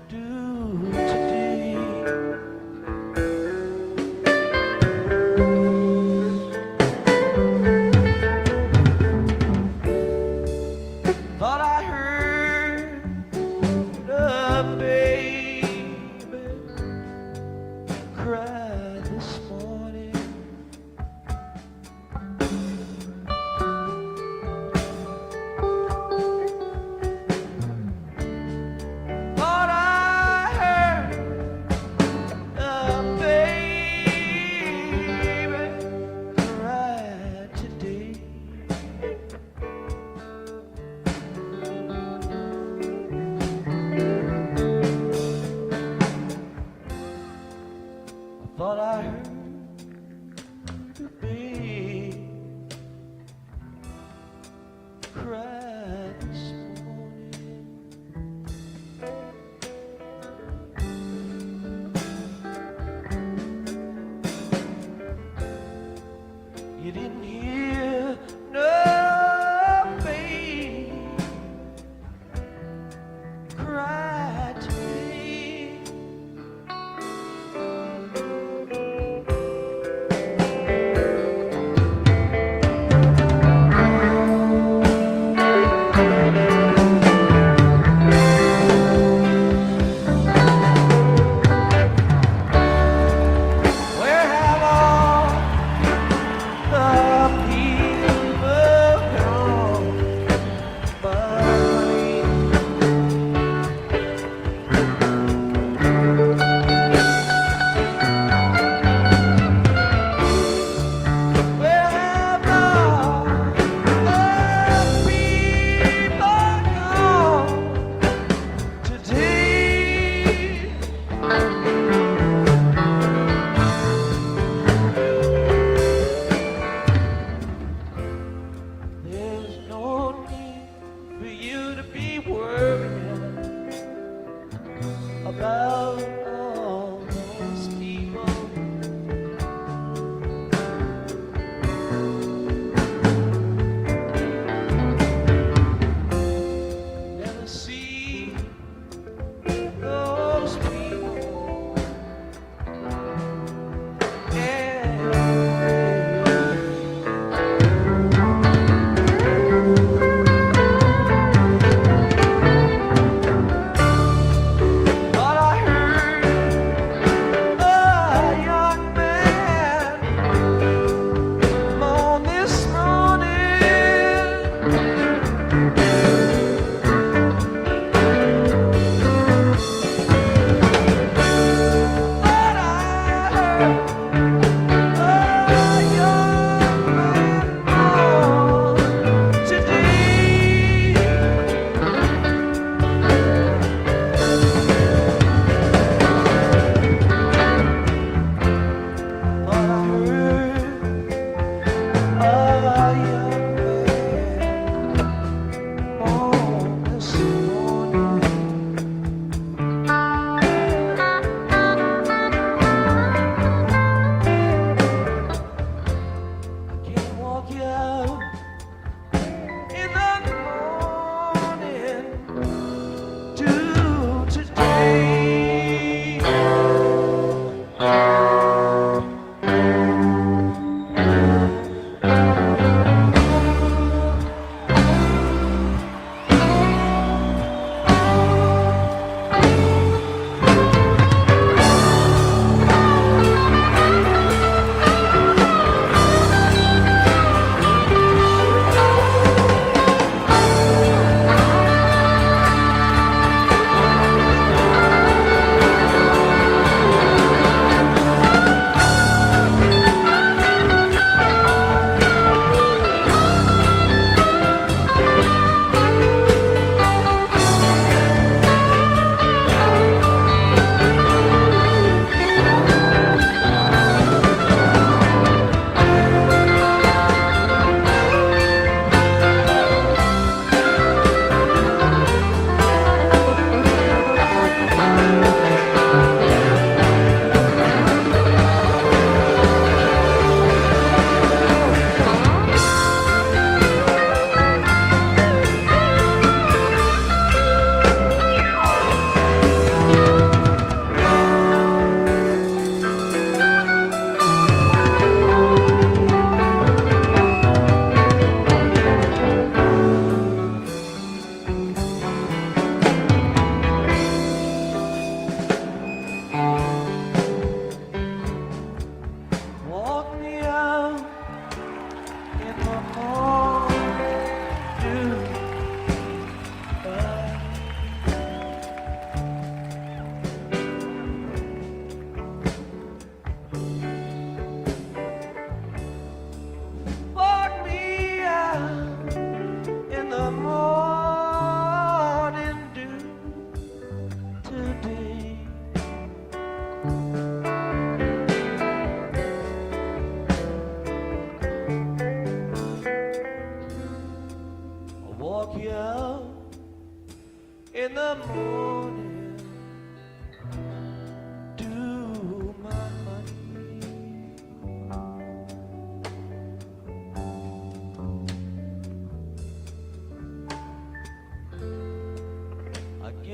Speaker 8: dew today. Thought I heard a baby cry this morning. Thought I heard a baby cry today. I thought I heard a baby cry this morning. You didn't hear no baby cry to me.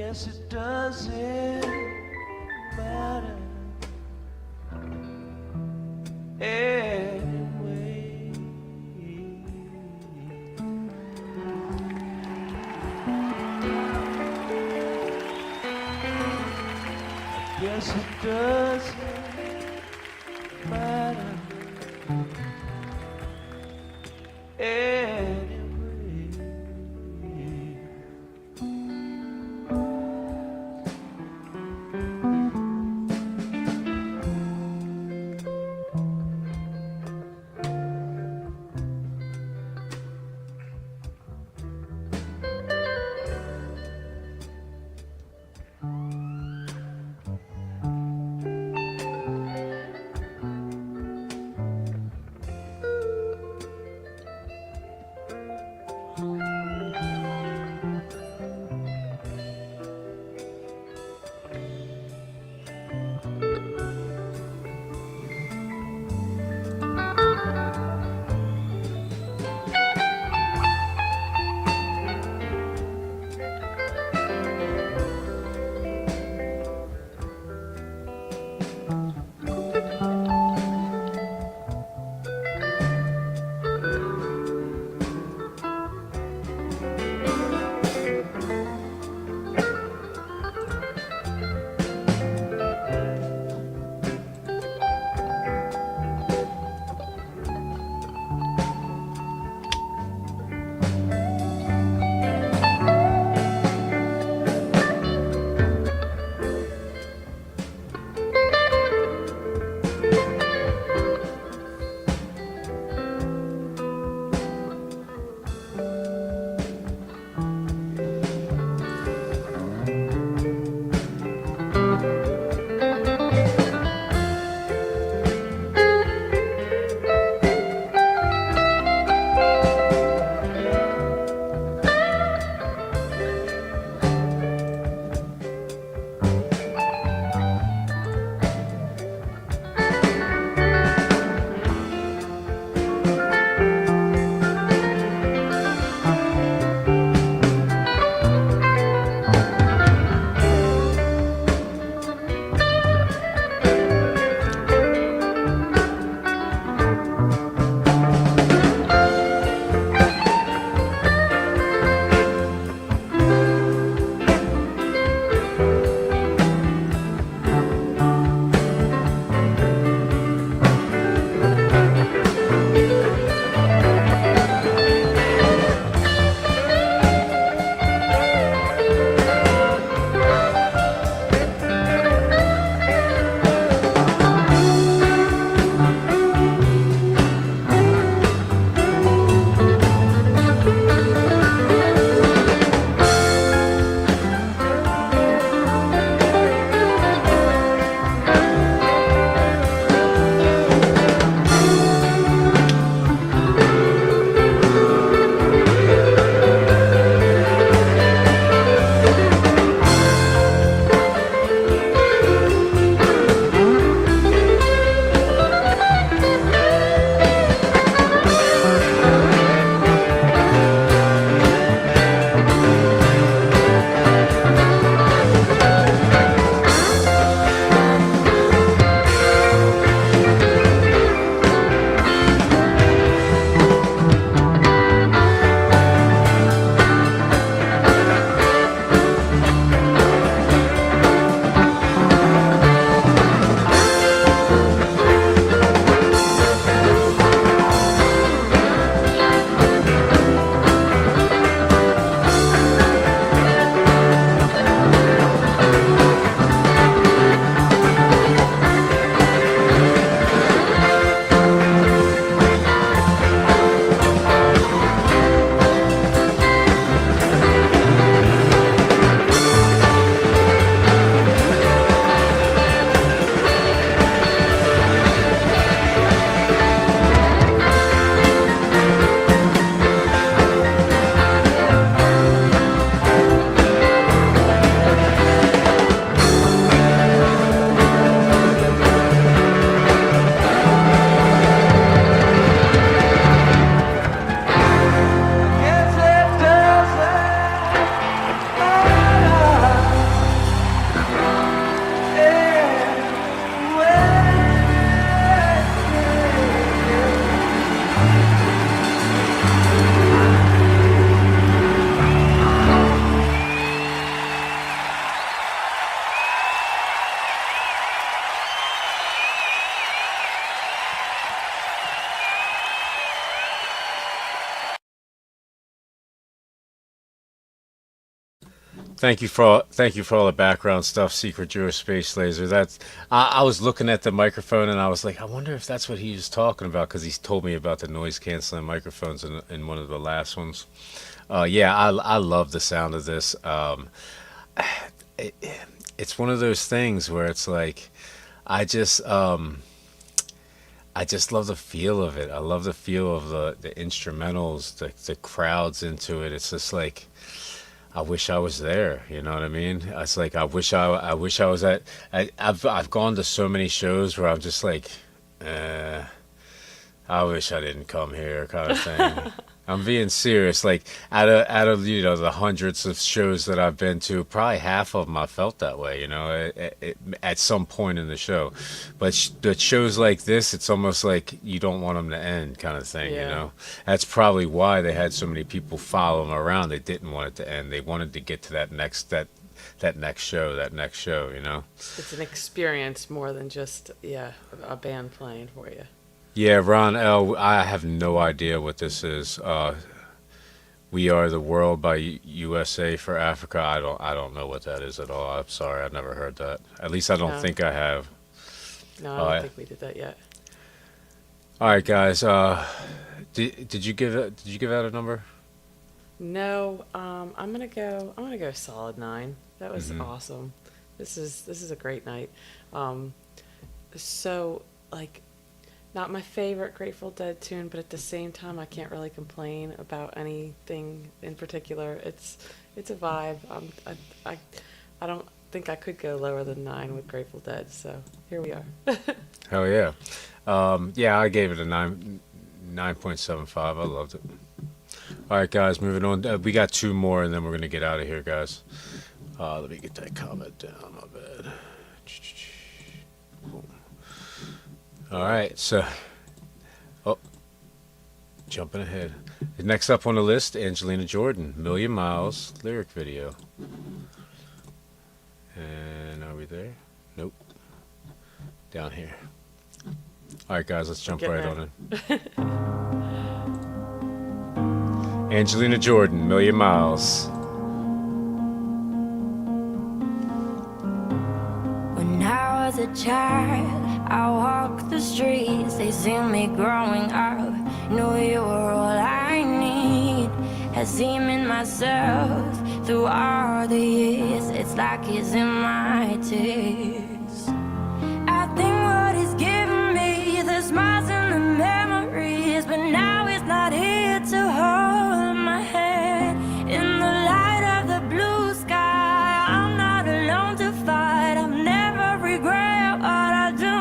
Speaker 8: guess it doesn't matter anyway. I guess it doesn't matter anyway.
Speaker 1: Thank you for all the background stuff, Secret Jewish Space Laser. I was looking at the microphone and I was like, I wonder if that's what he was talking about, because he told me about the noise canceling microphones in one of the last ones. Yeah, I love the sound of this. It's one of those things where it's like I just love the feel of it. I love the feel of the instrumentals, the crowds into it. It's just like, I wish I was there. You know what I mean? It's like I wish I was at. I've gone to so many shows where I'm just like, I wish I didn't come here, kind of thing. I'm being serious. Like out of the hundreds of shows that I've been to, probably half of them I felt that way. At some point in the show. But the shows like this, it's almost like you don't want them to end, kind of thing.
Speaker 2: Yeah.
Speaker 1: That's probably why they had so many people follow them around. They didn't want it to end. They wanted to get to that next show.
Speaker 2: It's an experience more than just a band playing for you.
Speaker 1: Yeah, Ron L., I have no idea what this is. We Are the World by USA for Africa. I don't know what that is at all. I'm sorry, I've never heard that. At least I don't think I have.
Speaker 2: No, I don't think we did that yet.
Speaker 1: All right, guys. Did you give out a number?
Speaker 2: No, I'm gonna go solid 9. That was awesome. This is a great night. So like, not my favorite Grateful Dead tune, but at the same time, I can't really complain about anything in particular. It's a vibe. I don't think I could go lower than 9 with Grateful Dead. So here we are.
Speaker 1: Hell yeah. Yeah, I gave it a 9.75. I loved it. All right, guys, moving on. We got 2 more, and then we're gonna get out of here, guys. Let me get that comment down. My bad. Boom. All right, so, jumping ahead. Next up on the list, Angelina Jordan, Million Miles lyric video. And are we there? Nope. Down here. All right, guys, let's jump right on in. Angelina Jordan, Million Miles.
Speaker 10: When I was a child, I walked the streets, they see me growing up. Knew you were all I need. Had seen in myself through all the years. It's like it's in my tears. I think what he's giving me, the smiles and the memories, but now it's not here to hold my hand. In the light of the blue sky, I'm not alone to fight. I've never regret what I do.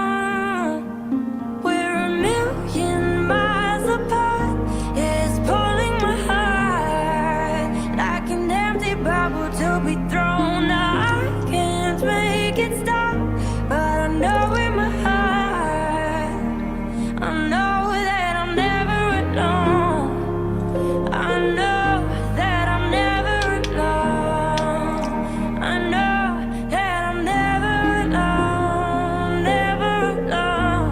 Speaker 10: To be thrown out, I can't make it stop, but I know in my heart, I know that I'm never alone. I know that I'm never alone. I know that I'm never alone, never alone,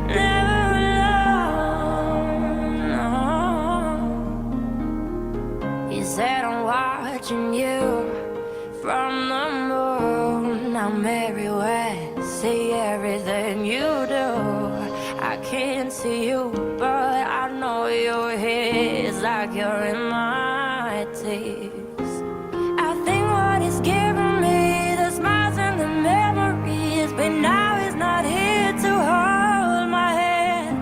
Speaker 10: never alone. No. You said I'm watching you from the moon. I'm everywhere, see everything you do. I can't see you, but I know you're here. It's like you're in my tears. I think what is giving me the smiles and the memories, but now it's not here to hold my hand.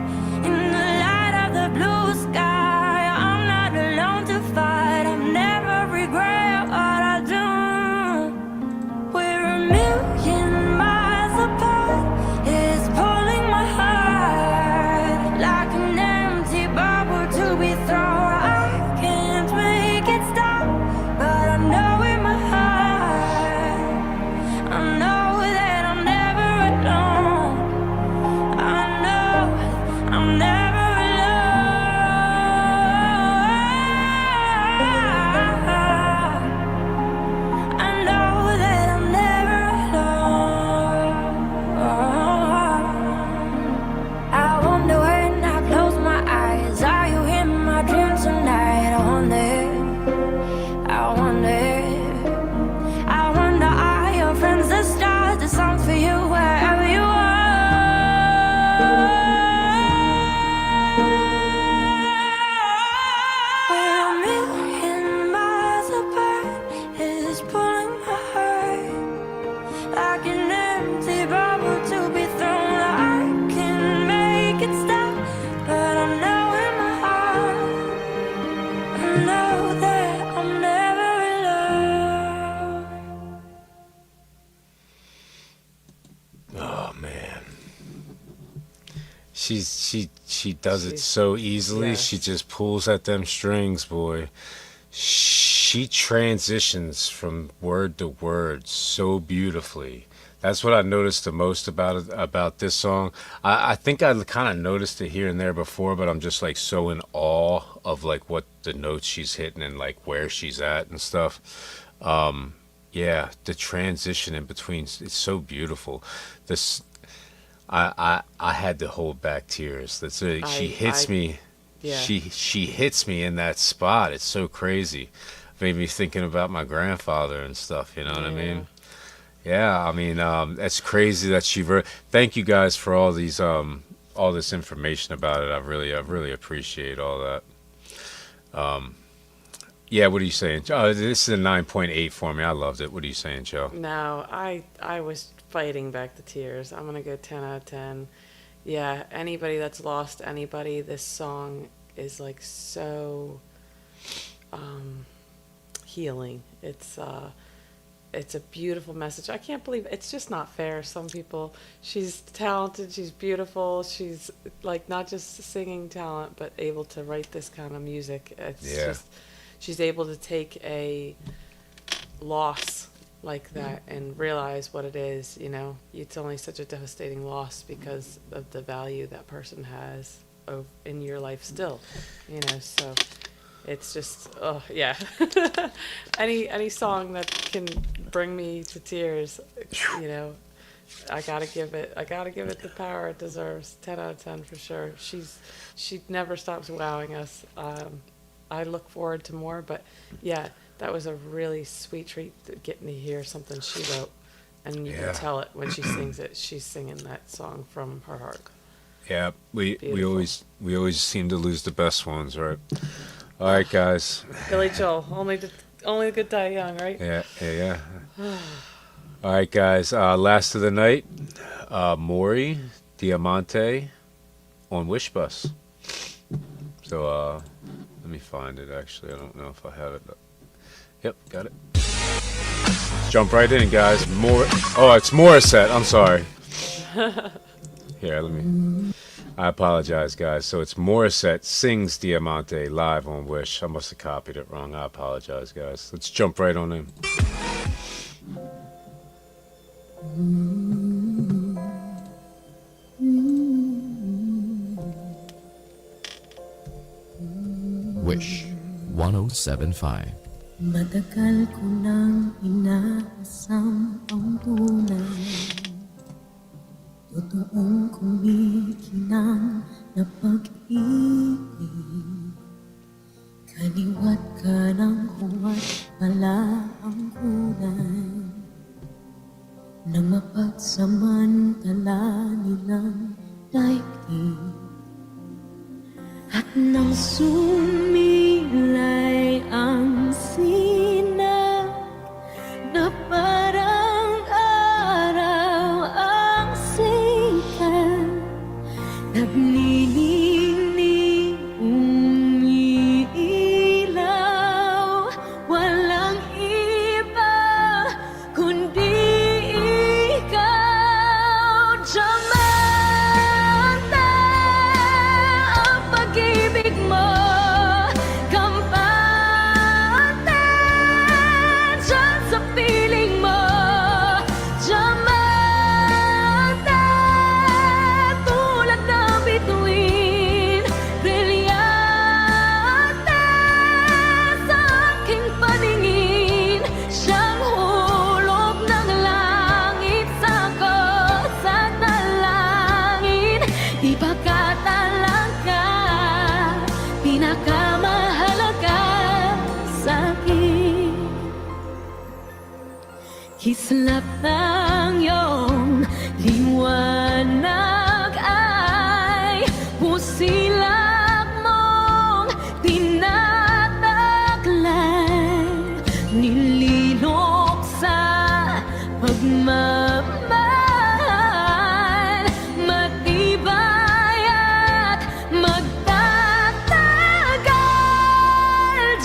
Speaker 10: In the light of the blue sky, I'm not alone to fight. I've never regret what I do. To be thrown, I can't
Speaker 1: she does it so easily.
Speaker 2: yes.
Speaker 1: She just pulls at them strings, boy. She transitions from word to word so beautifully. That's what I noticed the most about this song. I think I kind of noticed it here and there before, but I'm just like so in awe of like what the notes she's hitting and like where she's at and stuff. Yeah, the transition in between, it's so beautiful. This I had to hold back tears. She hits me.
Speaker 2: Yeah.
Speaker 1: She hits me in that spot. It's so crazy. Made me thinking about my grandfather and stuff. You know what I mean? Yeah. I mean, it's crazy that thank you guys for all these all this information about it. I really appreciate all that. Yeah. What are you saying? Oh, this is a 9.8 for me. I loved it. What are you saying, Joe?
Speaker 2: No, I was fighting back the tears. I'm gonna go 10 out of 10. Yeah, anybody that's lost anybody, this song is like so healing. It's a beautiful message. I can't believe it's just not fair. Some people, she's talented, she's beautiful, she's like not just singing talent, but able to write this kind of music. It's just she's able to take a loss like that and realize what it is. You know, it's only such a devastating loss because of the value that person has in your life still. You know, so it's just yeah. any song that can bring me to tears, you know, I gotta give it the power it deserves. 10 out of 10 for sure. She never stops wowing us. I look forward to more, but yeah, that was a really sweet treat getting to hear something she wrote, and you can tell it when she sings it. She's singing that song from her heart.
Speaker 1: Yeah, we always seem to lose the best ones, right? All right, guys.
Speaker 2: Billy Joel, only the good die young, right?
Speaker 1: Yeah. All right, guys. Last of the night, Maury Diamante on Wish Bus. So let me find it. Actually, I don't know if I have it. Yep, got it. Let's jump right in, guys. It's Morissette. I'm sorry. Here, I apologize, guys. So it's Morissette sings Diamante live on Wish. I must have copied it wrong. I apologize, guys. Let's jump right on in.
Speaker 7: Wish 107.5.
Speaker 10: Matagal ko nang inaasam ang tunay, totoong kumikinang na pag-ibig. Kaliwat ka ng huwat pala ang kulay nang mapagsamantala nilang daigdig. At nang sumilay ang sinag na parang araw ang sikat, naglililing umiilaw, walang iba kundi ikaw. Diamante ang pag-ibig mo, kampante dyan sa piling mo. Diamante tulad ng bituin, brilyante sa aking paningin. Siyang hulog ng langit sa kosa dalangin. Di pagkatalang ka, pinakamahalaga sa'kin. Kislap ng iyong liwanag ay busilak mong tinataklay, nililok sa pagmamahal, matibay at magtatagal.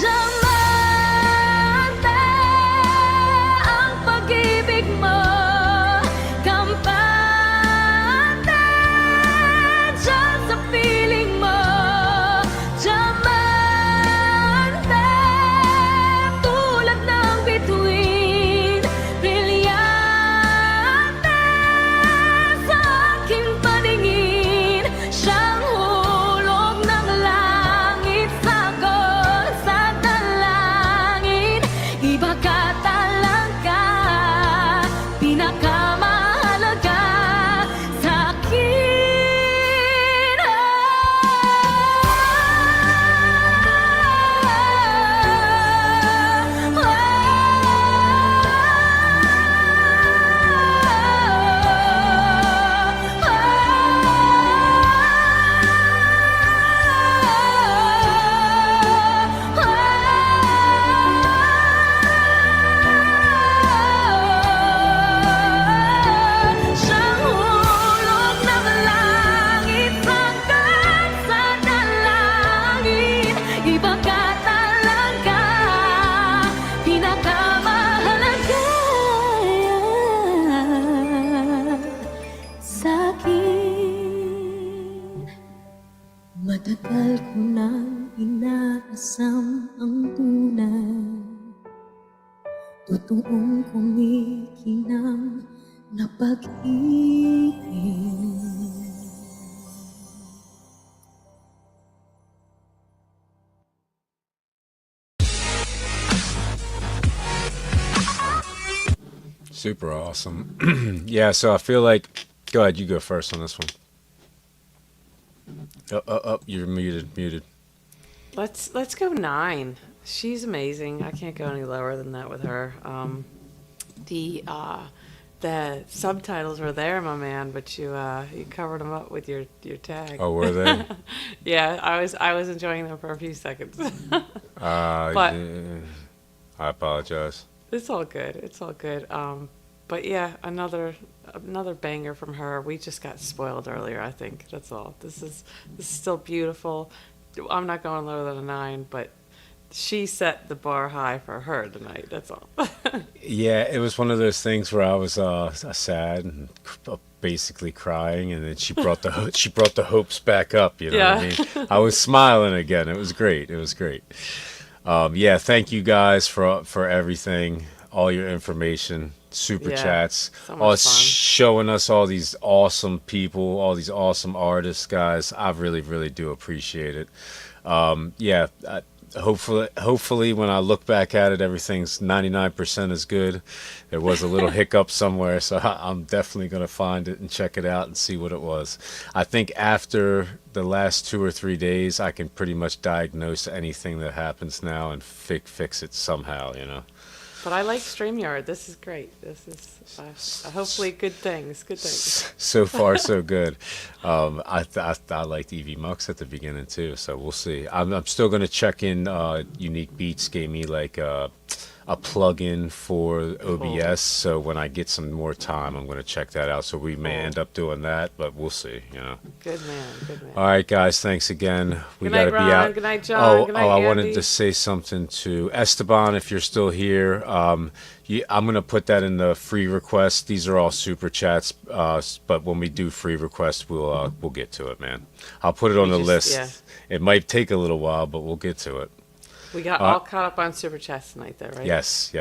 Speaker 10: Diamante ang pag-ibig mo, kampante Tagal ko nang inaasam ang tunay. Totoong kumikinang na pag-ibig.
Speaker 1: Super awesome. Yeah, so I feel like, go ahead, you go first on this one. You're muted.
Speaker 2: Let's go 9. She's amazing. I can't go any lower than that with her. The subtitles were there, my man, but you covered them up with your tag.
Speaker 1: Oh, were they?
Speaker 2: Yeah, I was enjoying them for a few seconds. But
Speaker 1: I apologize.
Speaker 2: it's all good. It's all good. But yeah, another banger from her. We just got spoiled earlier, I think. That's all. This is still beautiful. I'm not going lower than a 9, but she set the bar high for her tonight. That's all.
Speaker 1: Yeah, it was one of those things where I was sad and basically crying, and then she brought the hopes back up. You know what I mean? I was smiling again. It was great. Yeah, thank you guys for everything, all your information, super chats,
Speaker 2: so much
Speaker 1: all
Speaker 2: fun.
Speaker 1: showing us all these awesome people, all these awesome artists, guys. I really, really do appreciate it. Yeah. Hopefully, when I look back at it, everything's 99% is good. There was a little hiccup somewhere, so I'm definitely going to find it and check it out and see what it was. I think after the last 2 or 3 days, I can pretty much diagnose anything that happens now and fix it somehow, you know.
Speaker 2: But I like StreamYard. This is great. This is hopefully good things. Good things.
Speaker 1: So far, so good. I liked Evie Mux at the beginning too, so we'll see. I'm still going to check in. Unique Beats gave me like a plug-in for OBS, so when I get some more time, I'm going to check that out. So we may end up doing that, but we'll see. You know.
Speaker 2: Good man. Good man.
Speaker 1: All right, guys. Thanks again. We
Speaker 2: Good night,
Speaker 1: got to be
Speaker 2: Ron.
Speaker 1: out.
Speaker 2: Good night, John. Good night,
Speaker 1: I
Speaker 2: Andy.
Speaker 1: wanted to say something to Esteban. If you're still here, I'm going to put that in the free request. These are all super chats, but when we do free requests, we'll get to it, man. I'll put it on the list.
Speaker 2: Yeah.
Speaker 1: It might take a little while, but we'll get to it.
Speaker 2: We got all caught up on super chats tonight, though, right?
Speaker 1: Yes.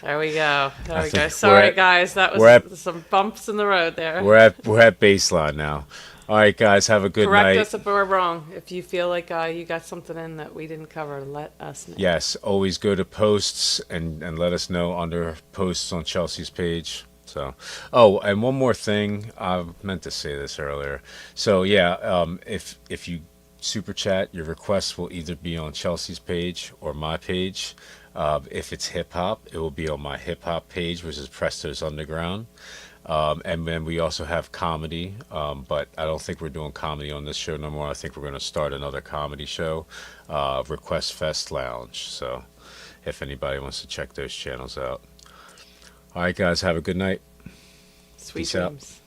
Speaker 2: There we go.
Speaker 1: I think
Speaker 2: Sorry, guys. That was some bumps in the road there.
Speaker 1: We're at baseline now. All right, guys. Have a good night.
Speaker 2: Correct us if we're wrong. If you feel like you got something in that we didn't cover, let us know.
Speaker 1: Yes. Always go to posts and let us know under posts on Chelsea's page. So, and one more thing. I meant to say this earlier. So yeah, if you super chat, your requests will either be on Chelsea's page or my page. If it's hip hop, it will be on my hip hop page, which is Presto's Underground. And then we also have comedy, but I don't think we're doing comedy on this show no more. I think we're going to start another comedy show, Request Fest Lounge. So if anybody wants to check those channels out. All right, guys, have a good night.
Speaker 2: Sweet
Speaker 1: Peace out.
Speaker 2: dreams.